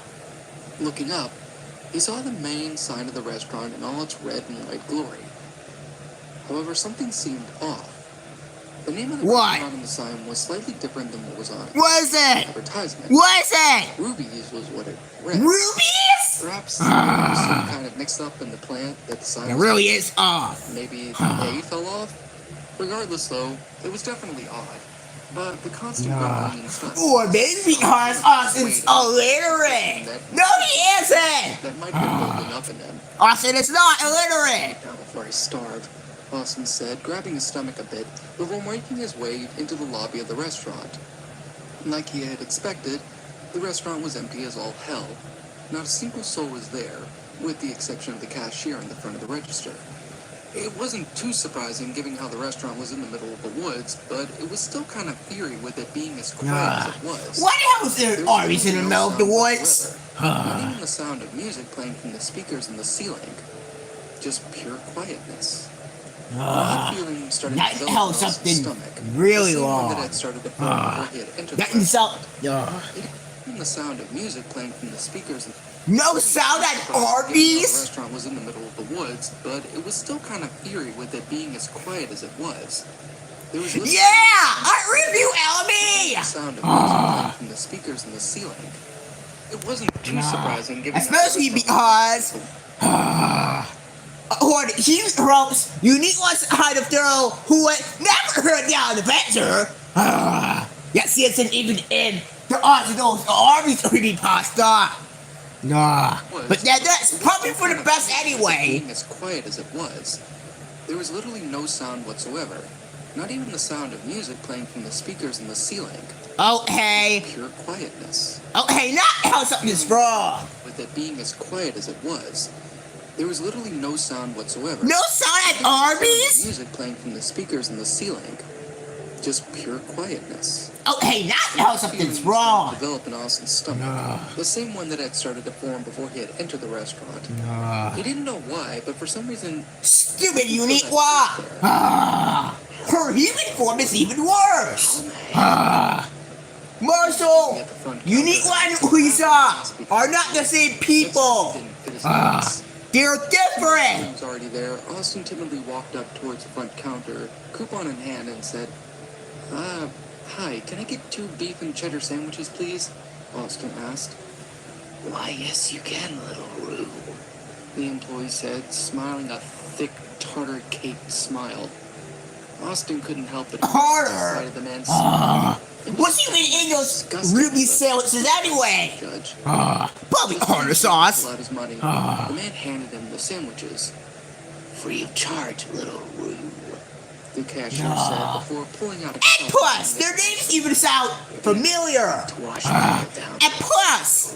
Looking up, he saw the main sign of the restaurant in all its red and white glory. However, something seemed off. The name of the restaurant on the sign was slightly different than what was on What is it? advertisement. What is it? Ruby's was what it read. Rubies? Perhaps there was some kind of got mixed up in the plant that the sign It was really is off. Maybe the A fell off? Regardless, though, it was definitely odd. But the constant grumbling and stuff. Or maybe because Austin's illiterate. No, he isn't. That might have been building up in him. Austin is not illiterate. Now before I starve, Austin said, grabbing his stomach a bit before making his way into the lobby of the restaurant. Like he had expected, the restaurant was empty as all hell. Not a single soul was there, with the exception of the cashier in the front of the register. It wasn't too surprising given how the restaurant was in the middle of the woods, but it was still kind of eerie with it being as quiet as it was. What the hell is there always in the middle of the woods? Not even the sound of music playing from the speakers in the ceiling. Just pure quietness. That feeling started That to develop held in Austin's something stomach. really The same one long. that had started to form before he had entered That the insult. Even the sound of music playing from the speakers. No sound at The Arby's. restaurant was in the middle of the woods, but it was still kind of eerie with it being as quiet as it was. There was Yeah, I review the Elmy. sound of music playing from the speakers in the ceiling. It wasn't too surprising given Especially because or he ropes unique ones kind of girl who had never heard down the adventure. Yes, he isn't even in the original Arby's creepypasta. But that's probably for the best anyway. Being as quiet as it was, there was literally no sound whatsoever. Not even the sound of music playing from the speakers in the ceiling. Oh hey, Pure quietness. oh hey, not how something is wrong. With it being as quiet as it was, there was literally no sound whatsoever. No sound at Not even the sound of Arby's. music playing from the speakers in the ceiling. Just pure quietness. Oh hey, not how something's wrong. Develop in Austin's stomach. The same one that had started to form before he had entered the restaurant. He didn't know why, but for some reason, Stupid unique one. Her human form is even worse. Marshall, unique one and Lisa are not the same people. didn't fit his needs. They're different. He was already there. Austin timidly walked up towards the front counter, coupon in hand, and said, hi, can I get 2 beef and cheddar sandwiches, please? Austin asked. Why, yes, you can, little Roo, the employee said, smiling a thick, tartar-caked smile. Austin couldn't help but Harder. notice the sight of the man's smile. What's even in those ruby sandwiches anyway? Judge. Probably tartar sauce. Pulled out his money. The man handed him the sandwiches. Free of charge, little Roo, the cashier said before pulling out a And plus, their names even sound familiar. to wash it all down. And plus,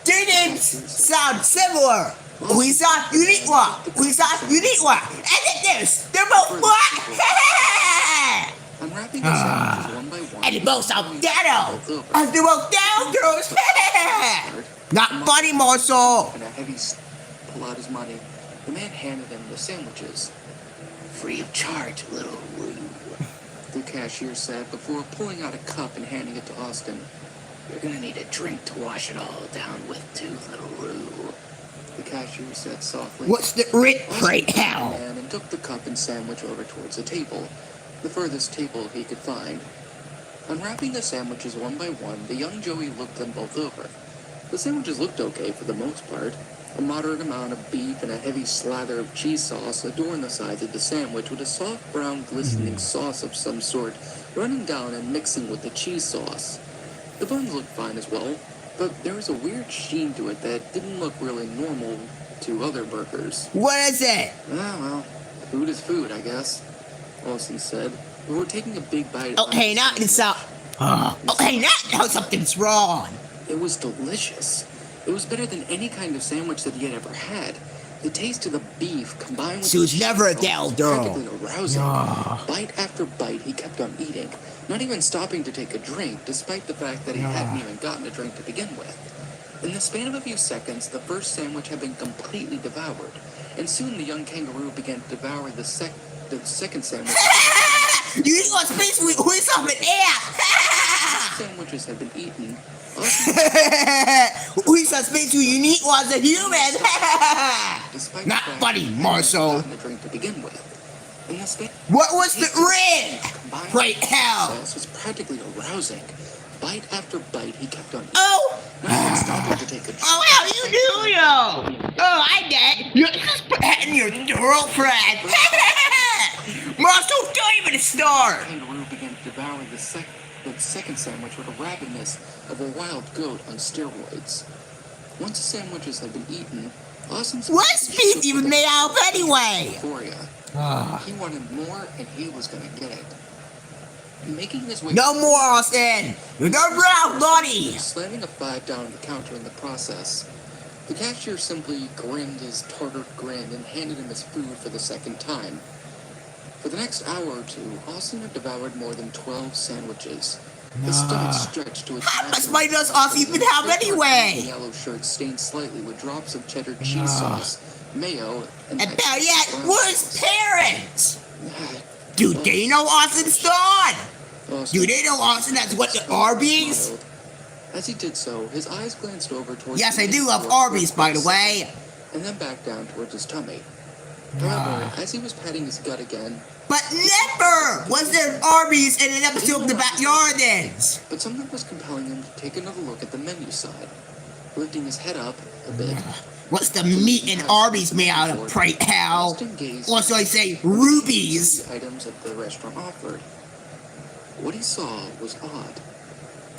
their names sound similar. Lisa, unique one. Lisa, unique one. And then there's, they're both black. Unwrapping the sandwiches one by one. And they both sound ghetto. And they're both down, girls. Not funny, Marshall. And a heavy pull out his money. The man handed him the sandwiches. Free of charge, little Roo, the cashier said before pulling out a cup and handing it to Austin. You're gonna need a drink to wash it all down with too, little Roo, the cashier said softly. What's the rent Austin right took the now? man and took the cup and sandwich over towards the table, the furthest table he could find. Unwrapping the sandwiches one by one, the young Joey looked them both over. The sandwiches looked okay for the most part. A moderate amount of beef and a heavy slather of cheese sauce adorned the sides of the sandwich with a soft brown glistening sauce of some sort running down and mixing with the cheese sauce. The buns looked fine as well, but there was a weird sheen to it that didn't look really normal to other burgers. What is it? Ah, well, food is food, I guess, Austin said. We were taking a big bite. Oh, hey, not it's up. Oh, hey, not how something's wrong. It was delicious. It was better than any kind of sandwich that he had ever had. The taste of the beef combined with She was the never a cheese gal was girl. practically arousing. Bite after bite, he kept on eating, not even stopping to take a drink, despite the fact that he hadn't even gotten a drink to begin with. In the span of a few seconds, the first sandwich had been completely devoured, and soon the young kangaroo began to devour the second sandwich. You need one space with who's up in air. Sandwiches had been eaten. We suspect you unique was a human. Despite Not the fact funny, that he hadn't Marshall. gotten a drink to begin with. In the span What was the ring? combined Great hell. sauce was practically arousing. Bite after bite, he kept on eating. Oh, not stopping to take a Oh, how you doing? Oh, I get. You're just and your girlfriend. Marshall, don't even start. kangaroo began to devour the second sandwich with the rapidness of a wild goat on steroids. Once the sandwiches had been eaten, Austin's What's beef even made out of anyway? euphoria. He wanted more, and he was gonna get it. Making his way. No more, Austin. You're gonna run out of money. Slamming a $5 down on the counter in the process. The cashier simply grinned his tartar grin and handed him his food for the second time. For the next hour or two, Austin had devoured more than 12 sandwiches. His stomach stretched to its How much money does Austin even have anyway? Yellow shirt stained slightly with drops of cheddar cheese sauce, mayo, and better yet, where's parents? Do they know Austin's gone? Do they know Austin has went to Arby's? As he did so, his eyes glanced over towards. Yes, I do love Arby's, by the way. And then back down towards his tummy. However, as he was patting his gut again. But never was there an Arby's in an episode of The Backyardins. But something was compelling him to take another look at the menu side. Lifting his head up a bit. What's the meat in Arby's made out of, pray hell? Or should I say, rubies? The items that the restaurant offered. What he saw was odd.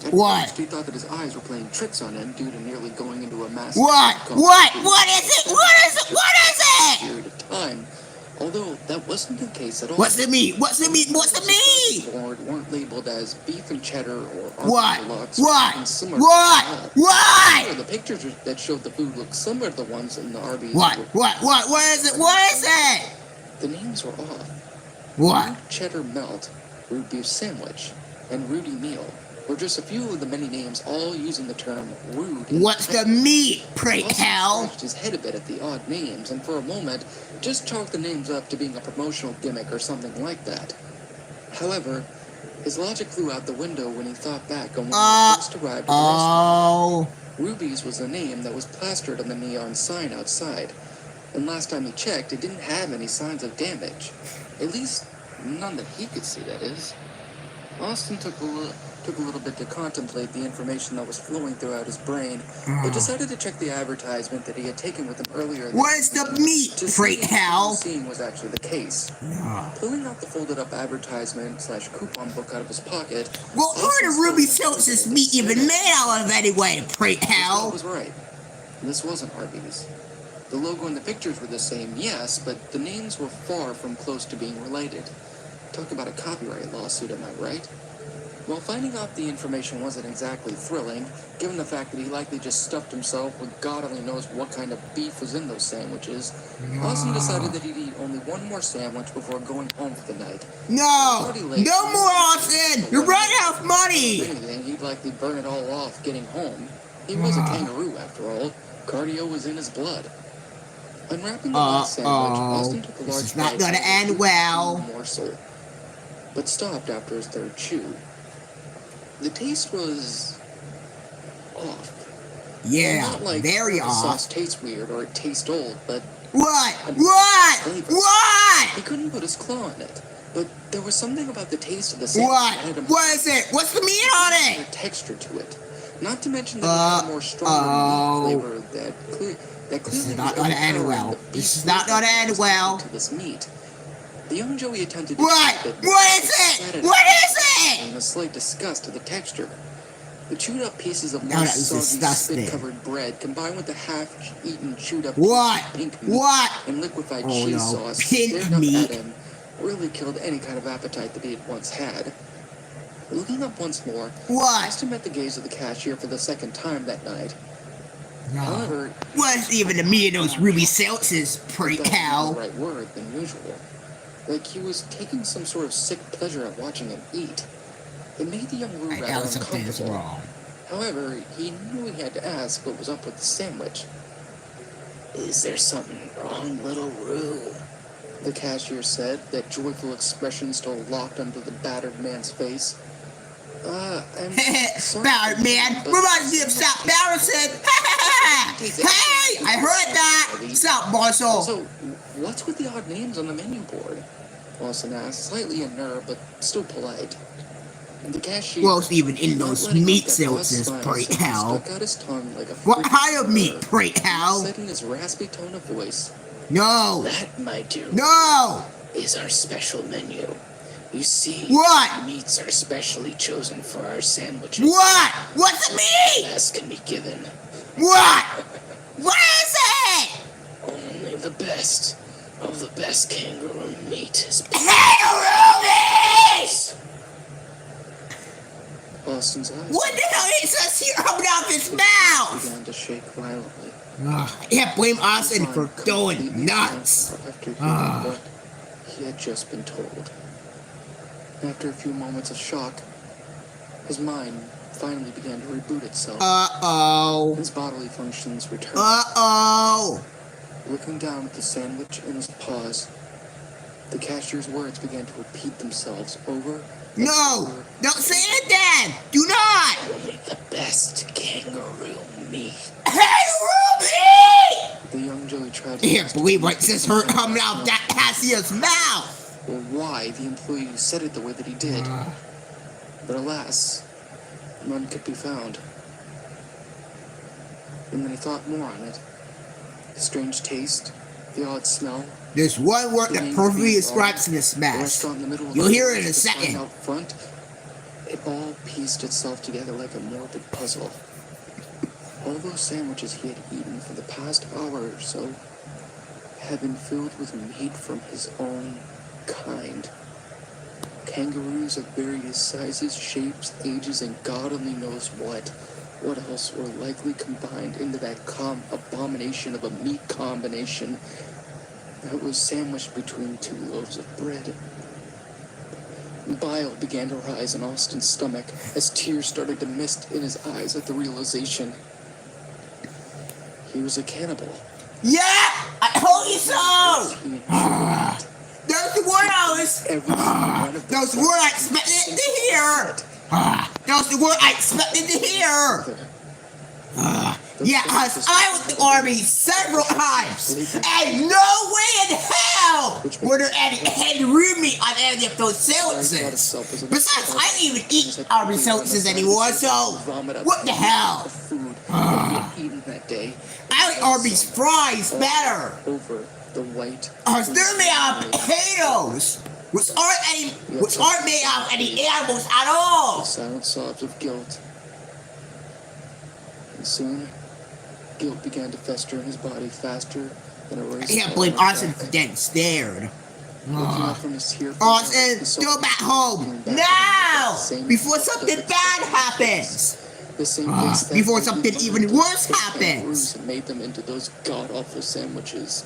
At What? first, he thought that his eyes were playing tricks on him due to nearly going into a massive. What? What? What is it? What is it? What is it? Period of time. Although that wasn't the case at all. What's the meat? What's the meat? What's the meat? Board weren't labeled as beef and cheddar or What? deluxe What? and similar What? to that. What? The pictures that showed the food looked similar to the ones in the Arby's. What? What is it? What is it? The names were off. What? Rude cheddar melt, root beef sandwich, and Rudy meal were just a few of the many names, all using the term rude. What's the meat, pray Austin hell? scratched his head a bit at the odd names, and for a moment, just chalked the names up to being a promotional gimmick or something like that. However, his logic flew out the window when he thought back on when he first arrived at the restaurant. Ruby's was a name that was plastered on the neon sign outside, and last time he checked, it didn't have any signs of damage. At least, none that he could see, that is. Austin took a little bit to contemplate the information that was flowing throughout his brain, but decided to check the advertisement that he had taken with him earlier. What is the meat, pray hell? Seeing was actually the case. Pulling out the folded-up advertisement/coupon book out of his pocket. Well, who are the Ruby Silks meat even made out of anyway, pray hell? Was right. This wasn't Arby's. The logo and the pictures were the same, yes, but the names were far from close to being related. Talk about a copyright lawsuit, am I right? While finding out the information wasn't exactly thrilling, given the fact that he likely just stuffed himself with God only knows what kind of beef was in those sandwiches, Austin decided that he'd eat only one more sandwich before going home for the night. No! No more, Austin! You're running out of money! If anything, he'd likely burn it all off getting home. He was a kangaroo, after all. Cardio was in his blood. Unwrapping the last sandwich, Austin took a large This is not bite gonna of end well. morsel, but stopped after his third chew. The taste was off. Yeah, Not like very the off. sauce tastes weird or it tastes old, but What? What? What? he couldn't put his claw on it. But there was something about the taste of the sandwich that had him What is it? What's the meat on a it? texture to it. Not to mention that it had a more stronger meat flavor that clearly This is not gonna end overpowering well. the beef This is not flavor gonna that end was well. added to this meat. The young Joey attempted to What? check it, What is spat it? at What is it? in a slight disgust of the texture. The chewed up pieces of No, moist, that was soggy, disgusting. spit-covered bread combined with the half-eaten, chewed-up What? pink meat What? and liquefied Oh, cheese no. sauce Pink stared up meat. at him really killed any kind of appetite that he had once had. Looking up once more, What? Austin met the gaze of the cashier for the second time that night. No. However, What's even the meat of those Ruby Silks, pray that wasn't hell? the right word than usual. Like he was taking some sort of sick pleasure at watching him eat. It made the young Roo I rather know something is uncomfortable. wrong. However, he knew he had to ask what was up with the sandwich. Is there something wrong, little Roo? The cashier said, that joyful expression still locked under the battered man's face. I'm sorry, Battered man, but- reminds me of South Patterson. Hey, I heard that. South Marshall. So, what's with the odd names on the menu board? Austin asked, slightly unnerved, but still polite. The cashier, Who else even in not those letting meat out that odd sandwiches, smile, pray simply hell? stuck out his tongue like a What freaking kind of meat, bird. pray He hell? said in his raspy tone of voice, No! "That, my dear, No! is our special menu. You see, What? meats are specially chosen for our sandwiches. What? What's the meat? Best can be given. What? What is it? Only the best of the best kangaroo meat is Kangaroo meat! Austin's eyes. What the hell is this here coming out of his mouth? Began to shake violently. I can't blame Austin for going Completely nuts. After hearing what he had just been told. After a few moments of shock, his mind finally began to reboot itself. Uh-oh. His bodily functions returned. Uh-oh. Looking down at the sandwich in his paws, the cashier's words began to repeat themselves over and No! over. Don't say it again! Do not! Only the best kangaroo meat. Kangaroo meat! The young Joey tried I can't believe what just heard coming out of that Cassia's mouth. or why the employee said it the way that he did. But alas, none could be found. And then he thought more on it. The strange taste, the odd smell, There's one word that perfectly describes this the mess. restaurant in the middle of You'll the hear it in a the sign second. Out front, it all pieced itself together like a morbid puzzle. All those sandwiches he had eaten for the past hour or so had been filled with meat from his own kind. Kangaroos of various sizes, shapes, ages, and God only knows what. What else were likely combined into that abomination of a meat combination that was sandwiched between two loaves of bread? Bile began to rise in Austin's stomach as tears started to mist in his eyes at the realization he was a cannibal. Yeah! I told you so! He enjoyed There's the word I was... every single one of the There's the word I expected to hear! There's the word I expected to hear! Yeah, cause I was in the army several times, and no way in hell were there any room meat on any of those sandwiches. Besides, I don't even eat army sandwiches anymore, so what the hell? Food that he had eaten that day I like Arby's fries better. over the white. They're made out of potatoes, which aren't made out of any animals at all. Silent sobs of guilt. And soon, guilt began to fester in his body faster than a race. I can't blame Austin for getting scared. Looking up from his tearful Austin, eyes, he saw go the back people home coming back now, to the same before spot something that bad had happens. The same place that Before had something been even under worse those happens. kangaroos and made them into those god-awful sandwiches.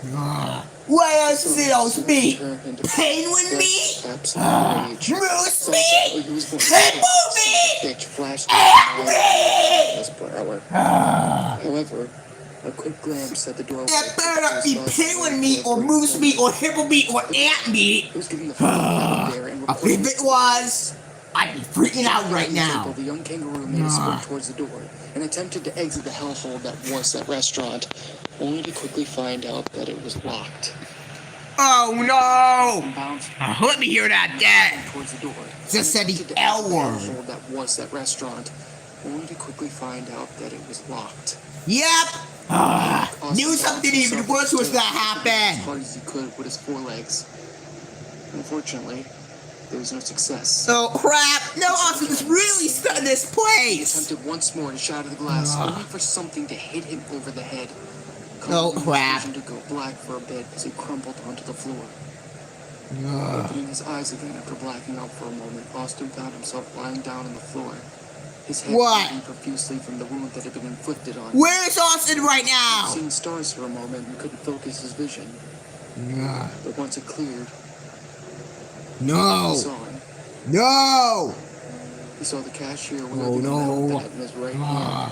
What else is those Soon meat? turned into Penguin fresh, meat? absolute rage. Moose Felt like meat? he was going to Hippo shoot. meat? Bitch flashed Ant in meat? his per hour. However, a quick glance at the doorway. That better not be penguin meat or moose meat or hippo meat or ant meat. He was getting the fuck out of there and If it was, I'd be freaking out right now. The young kangaroo made a sprint towards the door and attempted to exit the hellhole that was that restaurant, only to quickly find out that it was locked. Oh no! And bounced Let me hear that again. towards the door. Just said the and attempted to L exit the word. hellhole that was that restaurant, only to quickly find out that it was locked. Yep. Knew something even worse was gonna As happen. hard as he could with his forelegs. Unfortunately, there was no success. Oh crap! No, Austin was really stuck in this He place. attempted once more to shatter the glass, only for something to hit him over the head. Oh, causing his crap. vision to go black for a bit as he crumpled onto the floor. Opening his eyes again after blacking out for a moment, Austin found himself lying down on the floor. His head What? bleeding profusely from the wound that had been inflicted on him. Where is Austin right now? Seeing stars for a moment and couldn't focus his vision. But once it cleared, he No. saw him. No. He saw the cashier Oh, wielding a no. metal bat in his right hand.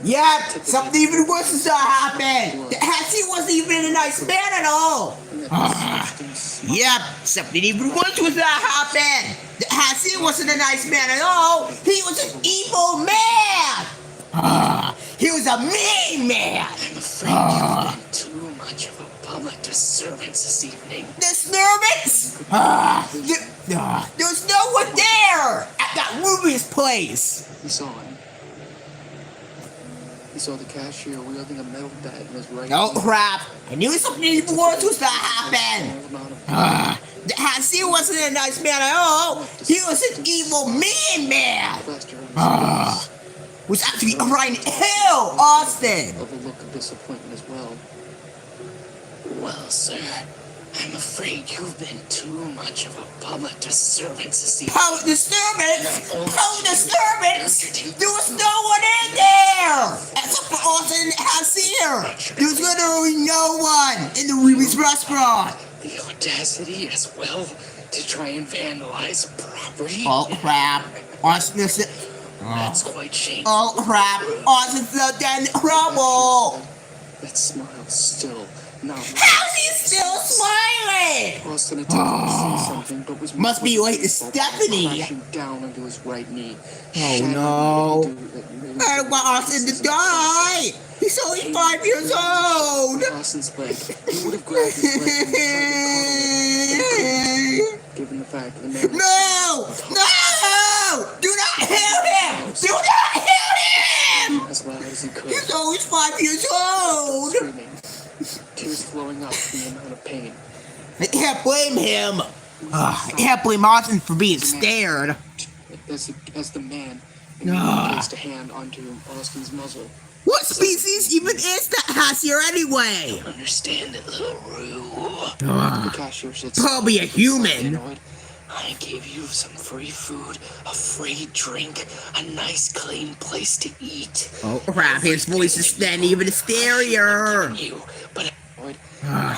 Yep, something even worse is gonna happen. The Hattie wasn't even a nice man at all. And that substance Yep, something even worse was gonna happen. The Hattie wasn't a nice man at all. He was an evil man. He was a mean man. I'm afraid you've been too much of a public disturbance this evening. Disturbance? There's no one there. at that Ruby's place. He saw him. He saw the cashier wielding a metal bat in his right Oh hand. crap! I knew something even worse was gonna happen. The cashier wasn't a nice man at all. He was an evil man. Was actually trying to kill Austin. Of a look of disappointment as well. Well, sir, I'm afraid you've been too much of a public disturbance this evening. Public disturbance! Public disturbance! There was no one in there! Except for Austin and the cashier! There was literally no one in the Ruby's restaurant! The audacity as well to try and vandalize property. Oh crap. Austin is... That's quite shameful. Oh crap. Austin's in trouble! That smile still not. How's he still smiling? Austin attempted to say something, but was Must be late to Stephanie. crashing down onto his right knee. Oh no. I don't want Austin to die! He's only 5 years old! Austin's leg. He would have grabbed his leg and tried to cuddle him. Given the fact that the man No! No! Do not hit him! Do not hit him! as loud as he could, He's only 5 years old! screaming, tears flowing up from the amount of pain. I can't blame him! I can't blame Austin for being scared. As the man placed a hand onto Austin's muzzle. What species even is that cashier anyway? Understand it, little Roo. The cashier said, Probably a human. I gave you some free food, a free drink, a nice clean place to eat. Oh crap, his voice is then even scarier. You, but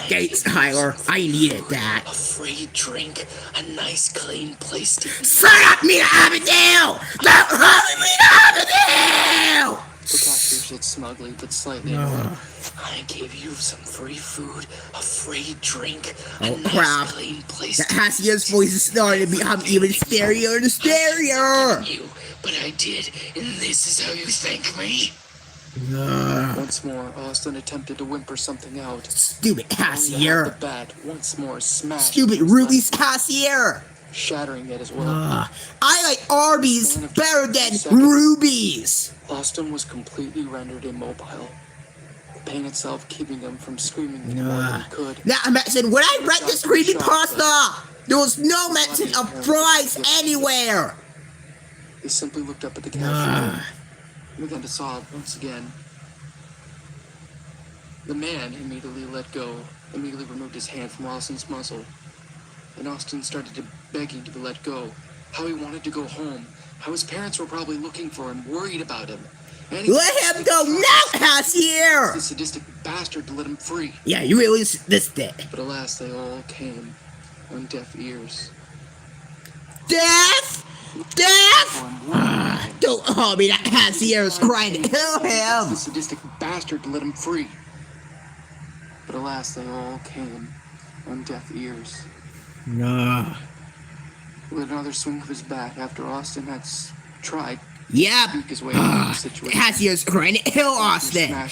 Thanks, Tyler. I needed that. a free drink, a nice clean place to eat. Shut up, Mina Abigail! Don't call me Mina Abigail! The cashier said smugly but slightly annoyed. I gave you some free food, a free drink, a Oh nice crap. clean place The to cashier's voice is starting to become even scarier and scarier. you, but I did, and this is how you thank me? Once more, Austin attempted to whimper something out. Stupid The cashier. bat once more smashed. Stupid his Ruby's left, cashier. shattering it as well. I like Arby's better than Ruby's. Austin was completely rendered immobile. The pain itself keeping him from screaming any more than he could. Now, mention when I read this creepypasta, there was no mention of fries anywhere. He simply looked up at the cashier and began to sob once again. The man immediately removed his hand from Austin's muzzle, and Austin started to begging to be let go. How he wanted to go home. How his parents were probably looking for him, worried about him. And he Let him go now, cashier. the sadistic bastard to let him free. Yeah, you really sadistic. But alas, they all came on deaf ears. Death? Death? Don't call me that cashier's trying to kill The him. sadistic bastard to let him free. But alas, they all came on deaf ears. With another swing of his bat after Austin had tried Yep. to speak his way out of the situation. Cashier's trying to kill Austin. A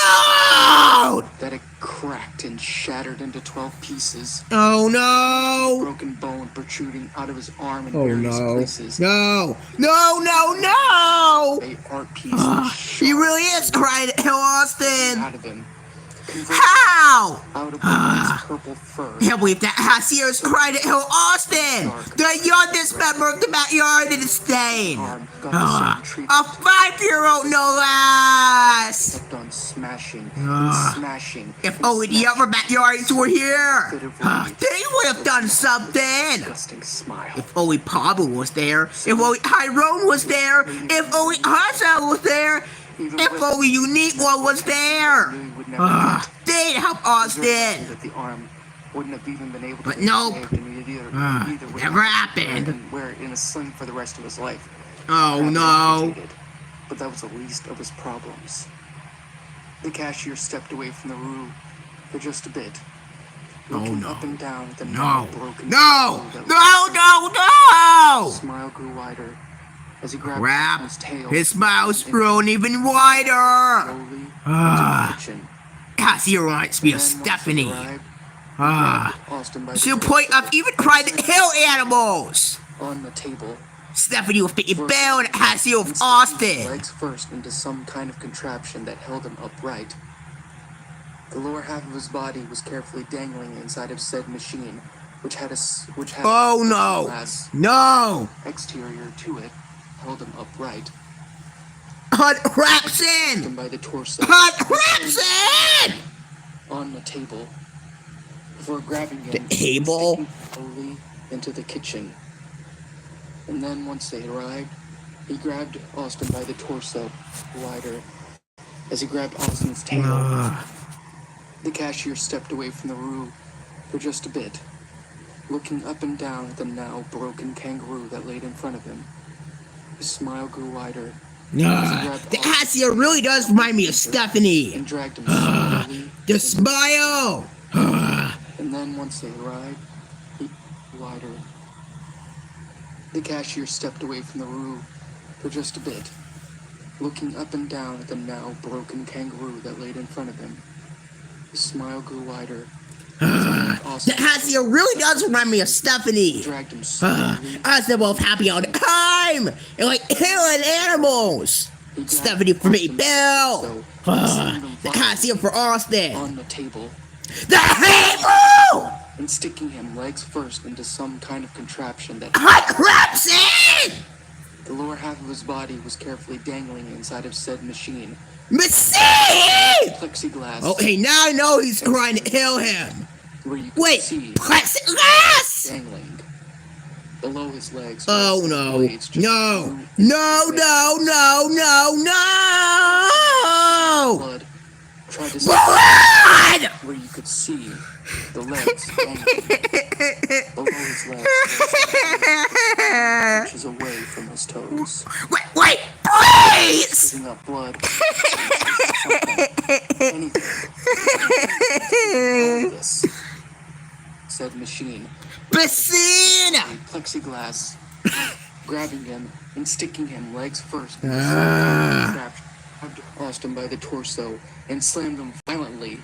5-year-old! That it cracked and shattered into 12 pieces. Oh no. Broken bone protruding out of his arm in Oh various no. places. No. No, no, no. A art piece He really is trying to kill Austin. out of him. Converted How? out of the man's purple fur. Can't believe that cashier's trying to kill Austin. The youngest member of the backyard in the stain. Arm got the same treatment. A 5-year-old, no less. Kept on smashing and smashing. If and only the smashing. other backyards were here. They would have done something. Disgusting smile. If only Pablo was there. If only Tyrone was there. If only Hazel was there. If only Unique One was there. Really would never have They'd help Austin. that the arm wouldn't have even been able to But be nope. saved, and he'd either would Never have happened. and wear it in a sling for the rest of his life. Oh Rather no. amputated. But that was the least of his problems. The cashier stepped away from the room for just a bit, looking no. up and down at the No. broken No. that No, no, no. His smile grew wider as he grabbed Crap. his tail. His smil's grown even wider. Slowly into the kitchen. Cashier wants to be a Then once he Stephanie. arrived, Ah. Austin by the To the throat. point of even trying to kill animals. On the table, Stephanie with Vicky First, Bell and Hassie and with sticking his Austin. legs first into some kind of contraption that held him upright. The lower half of his body was carefully dangling inside of said machine, which had Oh a no! glass No! exterior to it, held him upright. Hunt Him Rapson! by the torso. Hunt Rapson! On the table, before grabbing him The and table? sticking slowly into the kitchen. And then once they arrived, he grabbed Austin by the torso, wider. As he grabbed Austin's tail, the cashier stepped away from the room for just a bit, looking up and down at the now broken kangaroo that laid in front of him. His smile grew wider. The Hassie really does remind me of Stephanie. And dragged him slowly. The smile! And then once they arrived, he wider. The cashier stepped away from the room for just a bit, looking up and down at the now broken kangaroo that laid in front of him. His smile grew wider. The Hassie really does remind me of Stephanie. Dragged him slowly. Us, they're both happy all the time! And like killing animals! Stephanie for me, Bill! The Hassie for Austin! On the table, The Halo! and sticking him legs first into some kind of contraption that Hunt Rapson! the lower half of his body was carefully dangling inside of said machine. Machine! Plexiglass. Oh, hey, now I know he's trying to kill him. Where you could Wait, see plexiglass! dangling below his legs. Oh no, blades just no, through no, no, no, no, no! blood. Tried to see Blood! where you could see the legs dangling below his legs, inches away from his toes. Wait, please! Spitting up blood. Anything. All this, said machine. Machine! Plexiglass, grabbing him and sticking him legs first. Grabbed Austin by the torso and slammed him violently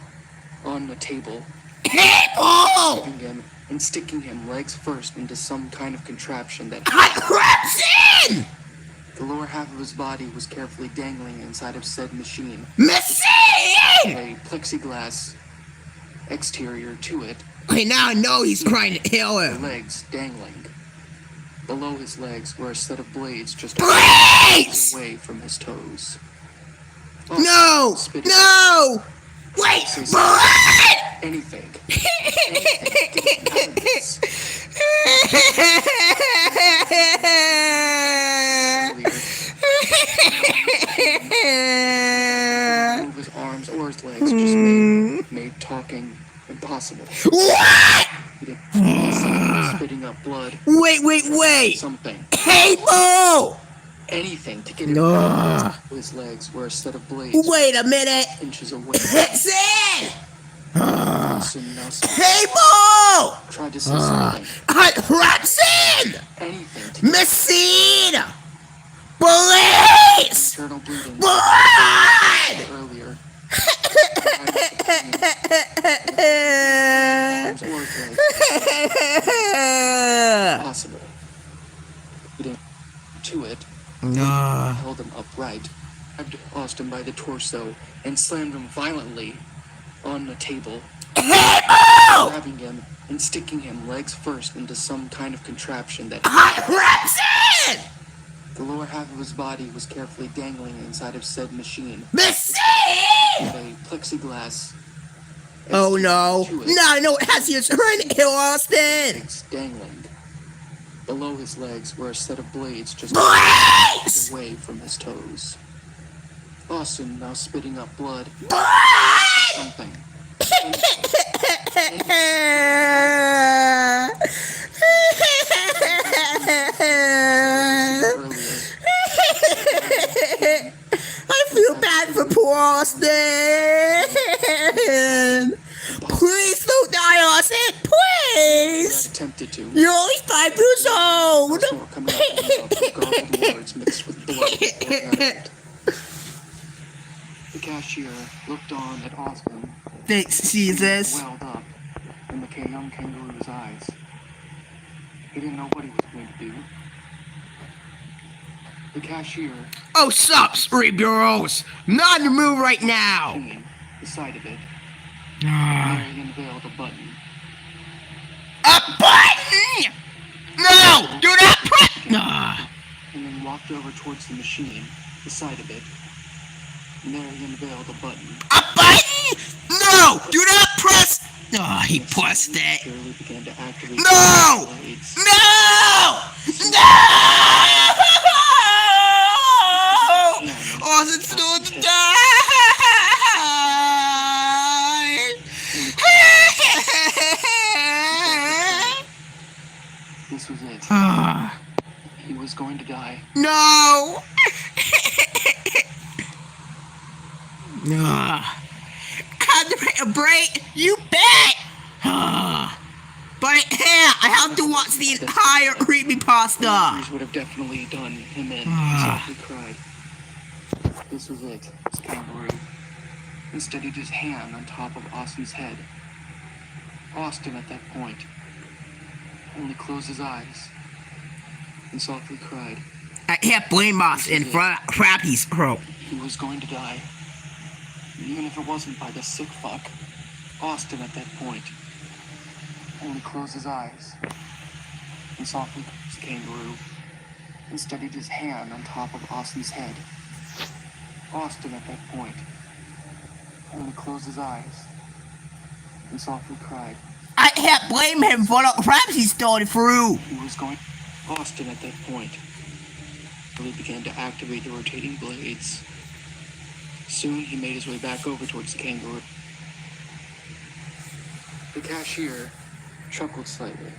on the table. People! Grabbing him and sticking him legs first into some kind of contraption that Hunt Rapson! the lower half of his body was carefully dangling inside of said machine. Machine! A plexiglass exterior to it, Okay, now I know he's trying to kill the him. legs dangling. Below his legs were a set of blades just Blades! away from his toes. No! Spitting No! Wait! Blood! anything. Anything. Move his arms or his legs just made talking impossible. What? Spitting up blood. Wait! Something. Cable! Anything to get No. his legs were a set of blades Wait a minute! inches away. Listen! Soon enough, Cable! tried to say something. Hunt Rapson! Anything to Machine! Police! internal bleeding Blood! earlier. Arms or legs possible. Leading to it, held him upright, grabbed Austin by the torso, and slammed him violently on the table, grabbing him and sticking him legs first into some kind of contraption that Hunt Rapson! the lower half of his body was carefully dangling inside of said machine. Machine! A plexiglass. Oh no. to it, Now I know it has you trying to kill Austin! legs dangling. Below his legs were a set of blades just Blades! away from his toes. Austin now spitting up blood. Blood! Something. I feel bad for poor Austin! Please don't die, Austin! Please! Attempted to. You're only 5 years old! More coming out of his mouth, garbled words mixed with blood. The cashier looked on at Austin, Thanks, Jesus. welled up in the young kangaroo's eyes. He didn't know what he was going to do. The cashier Oh, sup, Spree Bureaus? Not on the move right now. machine, the side of it, Ah. there he unveiled a button. A button! No! Do not press! Ah. And then walked over towards the machine, the side of it. And there he unveiled a button. A button? No! Do not press! Ah, he pressed it. Slowly began to activate No! the blades. No! No! Austin still to die! This was it. Ah. He was going to die. No! Had to take a break? You bet! But yeah, I have to watch the entire creepypasta. Doctors would have definitely done him in. He softly cried. This was it. His kangaroo. And steadied his hand on top of Austin's head. Austin, at that point, only closed his eyes and softly cried. I can't blame us in Frappy's throat. He was going to die. Even if it wasn't by the sick fuck. Austin, at that point, only closed his eyes and softly his kangaroo and steadied his hand on top of Austin's head. Austin, at that point, only closed his eyes and softly cried. I can't blame him for the crap he started through. He was going. Austin, at that point, really began to activate the rotating blades. Soon, he made his way back over towards the kangaroo. The cashier chuckled slightly,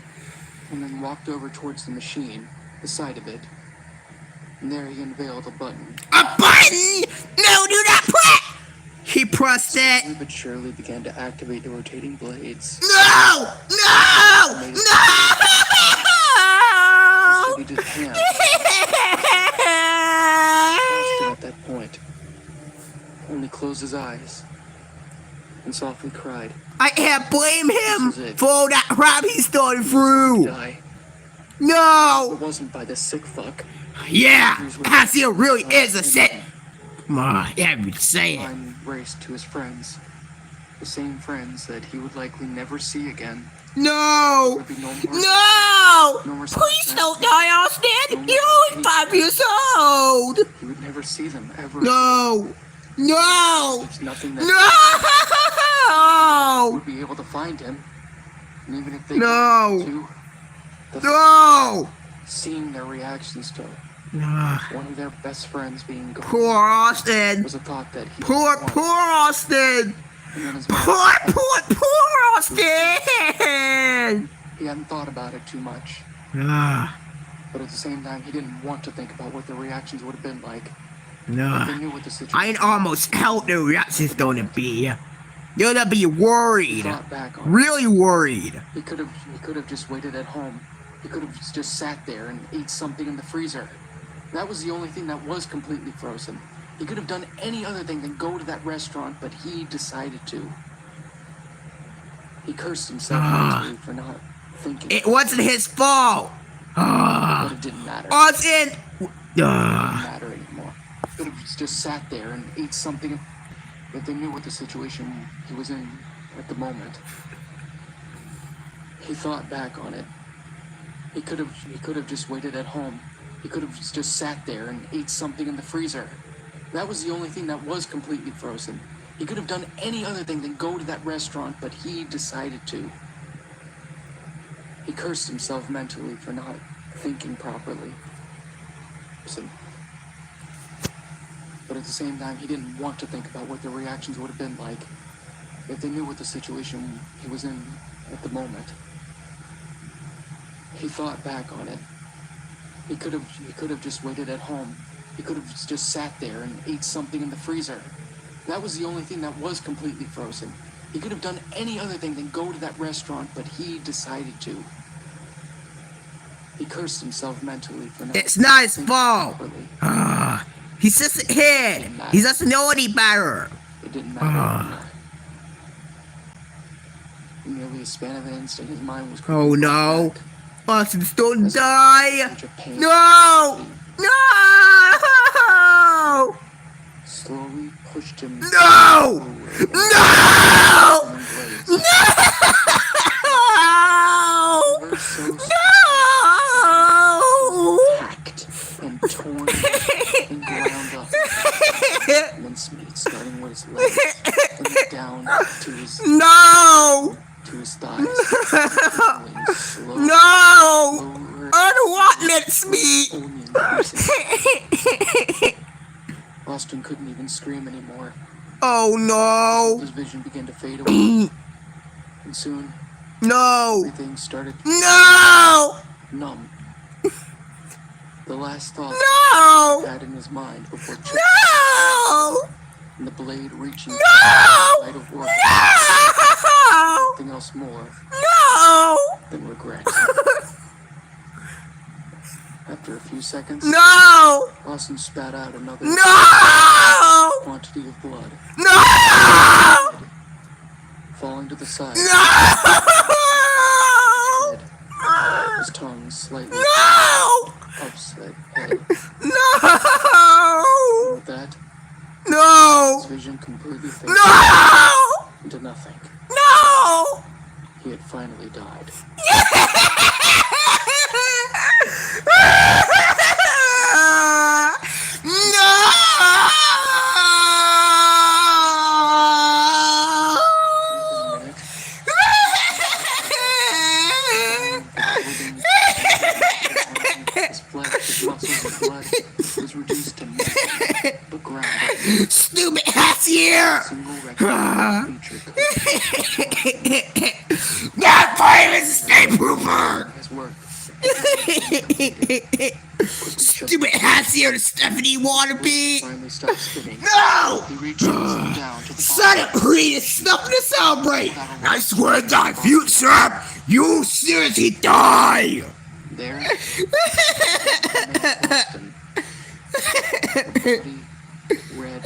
and then walked over towards the machine, the side of it. And there he unveiled a button. A button? No, do not press! He pressed it. Slowly but surely began to activate the rotating blades. No! No! No! Steadied his hand. Austin, at that point, only closed his eyes and softly cried. I can't blame him This was it. for all that crap he started through. Die. No! It wasn't by the sick fuck. Yeah, Hasil really is a sick. Come on, yeah, you say it. Line raced to his friends. The same friends that he would likely never see again. No! There would be no more. No! No more Please don't die, Austin! You're only 5 years old! He would never see them ever. No! No! There's nothing that No! would be able to find him. And even if they No. to, the No! seeing their reactions to Ah, one of their best friends being gone poor Austin! was a thought that he Poor didn't want. Austin! And then his Poor Austin! He hadn't thought about it too much. Ah, But at the same time, he didn't want to think about what the reactions would have been like. They no. knew what the situation I almost held the reaction's gonna be. You're gonna be worried. thought back on. Really worried. He could have just waited at home. He could have just sat there and ate something in the freezer. That was the only thing that was completely frozen. He could have done any other thing than go to that restaurant, but he decided to. He cursed himself mentally for not thinking. It wasn't his fault. But Ah, it didn't matter. Austin! It didn't Ah, matter anymore. He could have just sat there and ate something. But they knew what the situation he was in at the moment. He thought back on it. He could have just waited at home. He could have just sat there and ate something in the freezer. That was the only thing that was completely frozen. He could have done any other thing than go to that restaurant, but he decided to. He cursed himself mentally for not thinking properly. But at the same time, he didn't want to think about what the reactions would have been like if they knew what the situation he was in at the moment. He thought back on it. He could have just waited at home. He could have just sat there and ate something in the freezer. That was the only thing that was completely frozen. He could have done any other thing than go to that restaurant, but he decided to. He cursed himself mentally for not. it's not his thinking fault. properly. Ah, he's just a kid. He doesn't know any better. It didn't matter anymore. In nearly a span of an instant, his mind was Oh, no. back. Austin's don't die. Surge of pain. No! No! Slowly pushed him. No! No! No! Were so No! hacked and torn and ground up. Mincemeat starting with his legs and down to his No! thighs. Slowly, No! slower, I don't want mincemeat! only increasing. Austin couldn't even scream anymore. Oh no! His vision began to fade away. And soon, No! everything started No! numb. The last thought No! he had in his mind before choking No! and the blade reaching No! light of work. No! Nothing else more No! than regret. After a few seconds, No! Austin spat out another No! quantity of blood, No! falling to the side. No! His tongue slightly No! upside head. No! With that, No! his vision completely faded No! into nothing. No! He had finally died. His flesh, his muscles, and blood was reduced to nothing but ground. Stupid ass here! Single rectangular feature That fire is a snake pooper! his work. Stupid ass here, the Stephanie wannabe! Finally stopped spinning. No! He reached down to the Son of please stop to celebrate! I swear to God, if you stop, you seriously die! there. Austin. Bloody, red,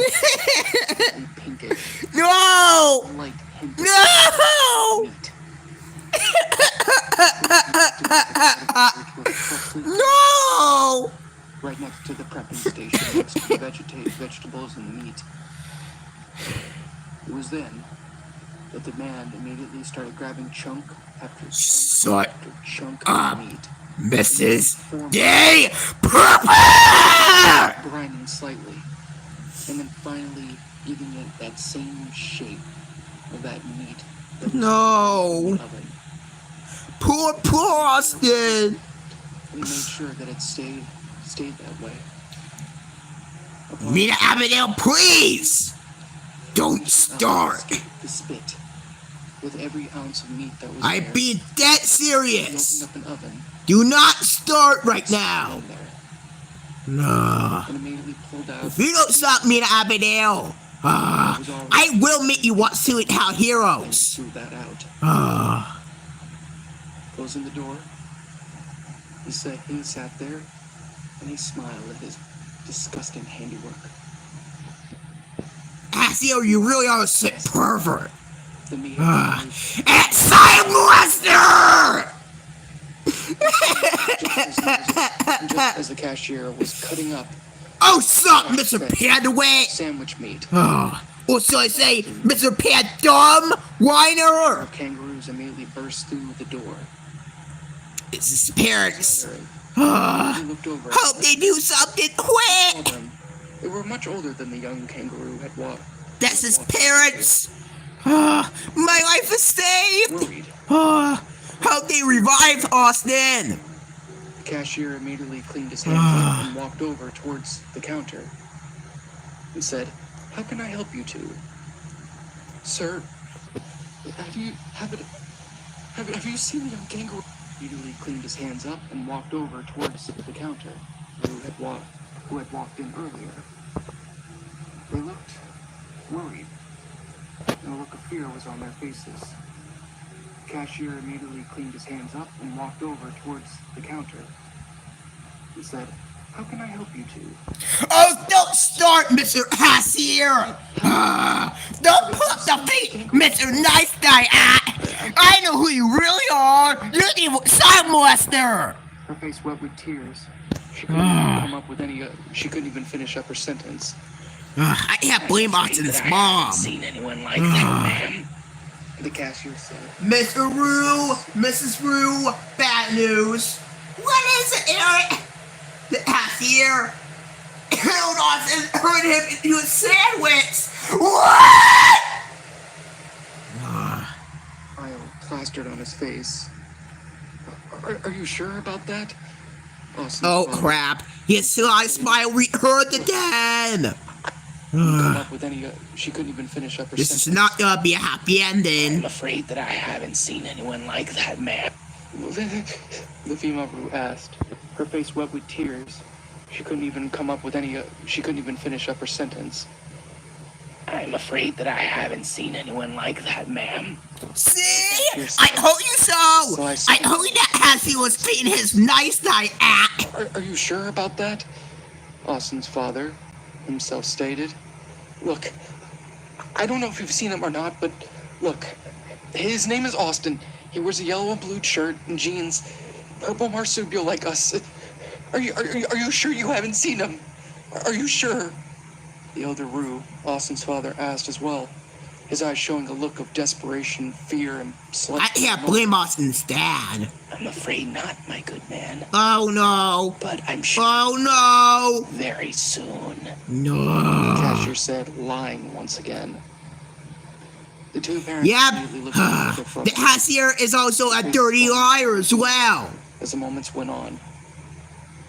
and pinkish. No! Light hint No! of meat. No! Right next to the prepping station, next to the vegetables and meat. It was then that the man immediately started grabbing chunk after Shut chunk up. of meat, Mrs. Day Pooper! brining slightly, and then finally giving it that same shape of that meat that was No. in the oven. Poor Austin! And he made sure that it stayed that way. Mina Abigail, please! Don't start! The spit with every ounce of meat that was I'm there. being dead He serious! opened up an oven Do not start right now! in there No. and immediately pulled out. If you don't stop Mina Abigail, I will make you watch Silent How and Heroes! threw that out. Closing the door, he sat there and he smiled at his disgusting handiwork. Asio, you really are a sick pervert! The meat It's Silent Molester! just as the cashier was cutting up Oh, suck, Mr. Pandaway! sandwich meat, Or shall I say, Mr. Pandum Whiner? kangaroos immediately burst through the door. It's his parents. He looked over. Hope they do something quick! Them. They were much older than the young kangaroo had walked. That's his parents. My life is saved. Worried, Hope they revive Austin. the cashier immediately cleaned his hands up and walked over towards the counter and said, "How can I help you two? Sir, have you seen the young kangaroo?" He immediately cleaned his hands up and walked over towards the counter who had walked in earlier. They looked worried, and a look of fear was on their faces. The cashier immediately cleaned his hands up and walked over towards the counter. He said, "How can I help you two?" Oh, don't start, Mr. Hassier. Don't put the feet, Mr. Nice Guy. I know who you really are. You're the evil side molester. Her face wet with tears. She couldn't even come up with any. She couldn't even finish up her sentence. I can't blame Austin's mom. Seen anyone like that, ma'am? The cashier said, Mr. Rue, Mrs. Rue, bad news. What is it, Eric? The cashier held Austin and hurt him into a sandwich. What? Kyle plastered on his face. Are you sure about that? Austin's Oh father crap! His sly smile hurt again. couldn't come up with any. She couldn't even finish up her This sentence. is not gonna be a happy ending. I'm afraid that I haven't seen anyone like that, ma'am. The female Rue asked, her face wet with tears. She couldn't even come up with any. She couldn't even finish up her sentence. I'm afraid that I haven't seen anyone like that, ma'am. See? I told you so! I told you that Hassie was feeding his nice night act! Are you sure about that? Austin's father himself stated. Look, I don't know if you've seen him or not, but look, his name is Austin. He wears a yellow and blue shirt and jeans, purple marsupial like us. Are you sure you haven't seen him? Are you sure? The elder Rue, Austin's father, asked as well, his eyes showing a look of desperation, fear, and I can't blame Austin's dad. I'm afraid not, my good man. Oh no. But I'm sure Oh no. very soon. The No. cashier said, lying once again. The two parents Yep. immediately looked at each other for a The moment. Hassie is also a dirty liar as well. As the moments went on,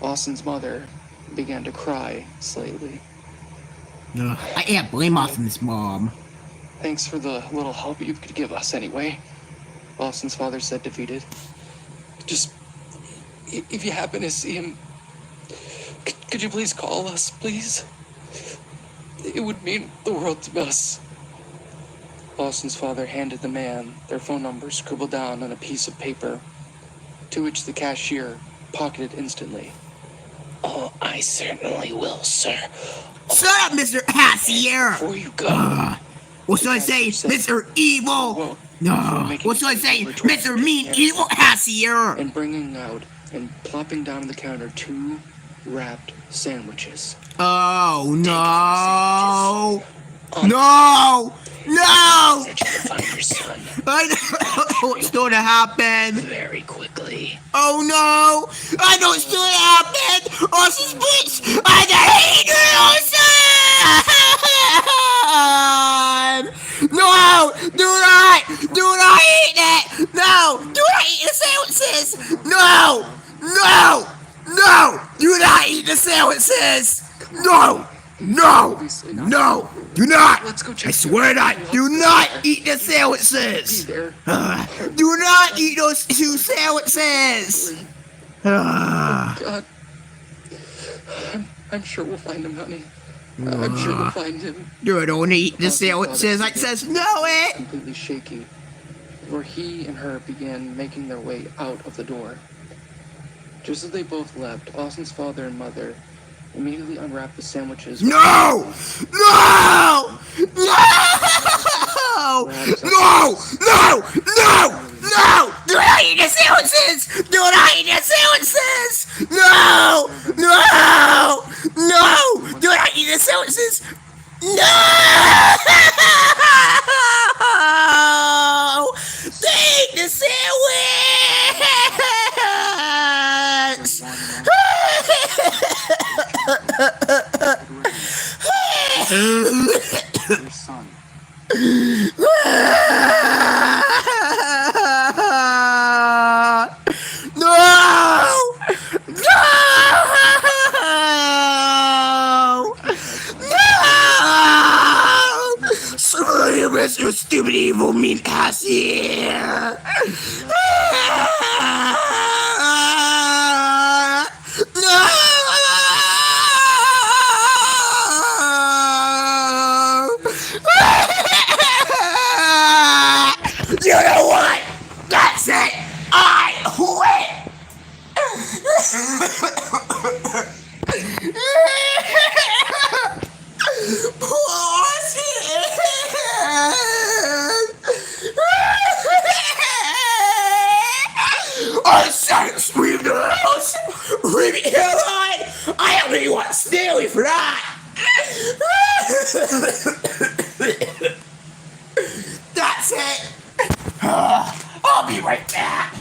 Austin's mother began to cry slightly. I can't blame Austin's mom. Thanks for the little help you could give us anyway, Austin's father said, defeated. Just, if you happen to see him, could you please call us, please? It would mean the world to us. Austin's father handed the man their phone numbers scribbled down on a piece of paper, to which the cashier pocketed instantly. Oh, I certainly will, sir. Shut up, Mr. Hassier! Before you go, What should I say, Mr. Evil? Well, No. What should I say, Mr. Mean Evil Hassier? and bringing out and plopping down on the counter 2 wrapped sandwiches. Oh no! No! No! that you can find your son I know what's going to happen. very quickly. Oh no! I know what's going to happen. Austin's bitch! I hate you, son! No! Do not eat it! No! Do not eat the sandwiches! No! No! No! Do not eat the sandwiches! No! No! No! Do not! Let's go check I swear not! Do not eat the sandwiches! There. Do not eat those 2 sandwiches! God. I'm sure we'll find him, honey. I'm sure we'll find him. You don't eat the sandwiches. I says no it! Completely shaky, where he and her began making their way out of the door. Just as they both left, Austin's father and mother immediately unwrapped the sandwiches. No! No! No! No! No! No! No! Do not eat the sandwiches! Do not eat the sandwiches! No! No! No! Do not eat the sandwiches! No! They eat the Your son. Screw you, Mr. Stupid Evil Mean Ass here! You know what? That's it! I quit! Pause it! away for that. That's it. I'll be right back.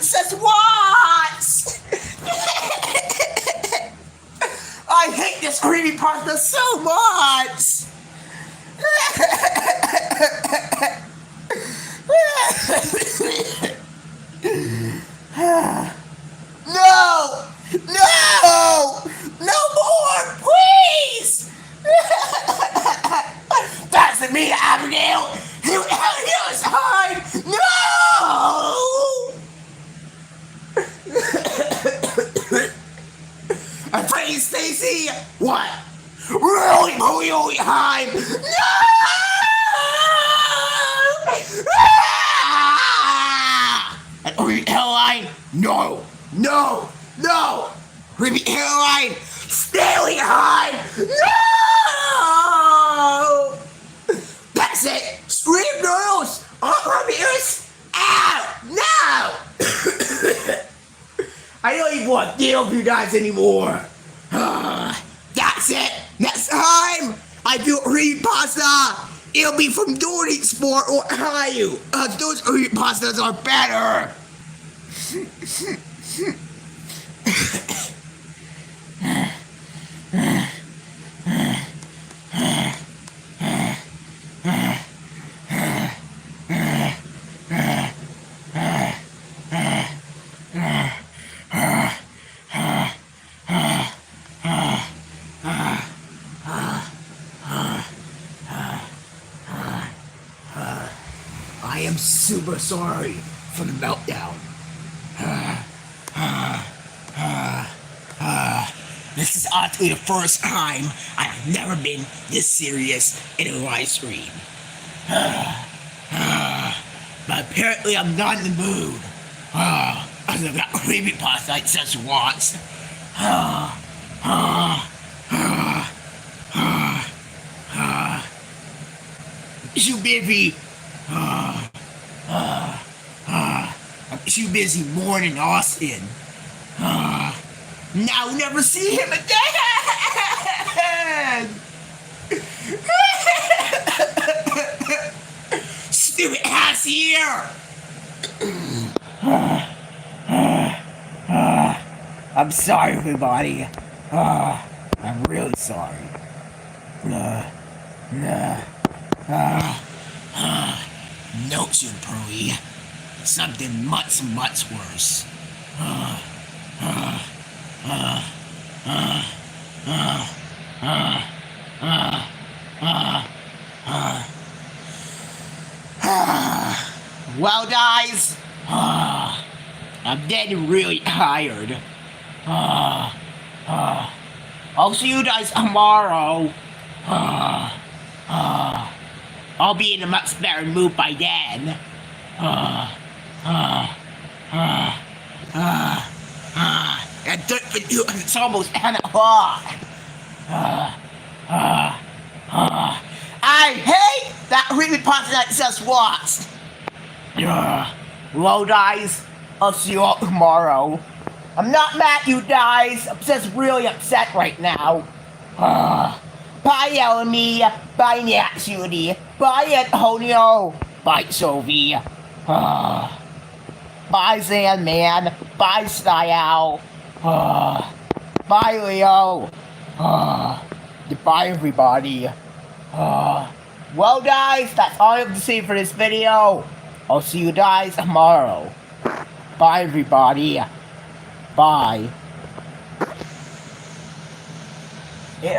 Says what? I hate this creepypasta so much. No, no more, please. That's me, Abigail. Abigail is hard. No. I'm afraid, Stacy. What? Really high. No! An Creepy hairline? No. Creepy hairline. Staily high. No! That's it. Scream girls. All my ears. Ow! No! I don't even want to deal with you guys anymore. That's it. Next time I do creepypasta, it'll be from Dory Sport or Caillou. Those creepypastas are better. I am super sorry for the meltdown. This is actually the first time I have never been this serious in a live stream. But apparently I'm not in the mood. I've got creepypasta like such wants. Too busy. I'm too busy mourning Austin. Now we'll never see him again. Stupid ass here. I'm sorry, everybody. I'm really sorry. No, Jim Pearly. Something much worse. Well, guys, I'm getting really tired. I'll see you guys tomorrow. I'll be in a much better mood by then. And it's almost 10 o'clock. I hate that creepypasta that just watched. Well, guys, I'll see you all tomorrow. I'm not mad at you guys. I'm just really upset right now. Bye, Elmy. Bye, Natsuki. Bye, Antonio. Bye, Sophie. Bye, Sandman. Bye, Style. Bye, Leo. Goodbye, everybody. Well, guys, that's all I have to say for this video. I'll see you guys tomorrow. Bye, everybody. Bye.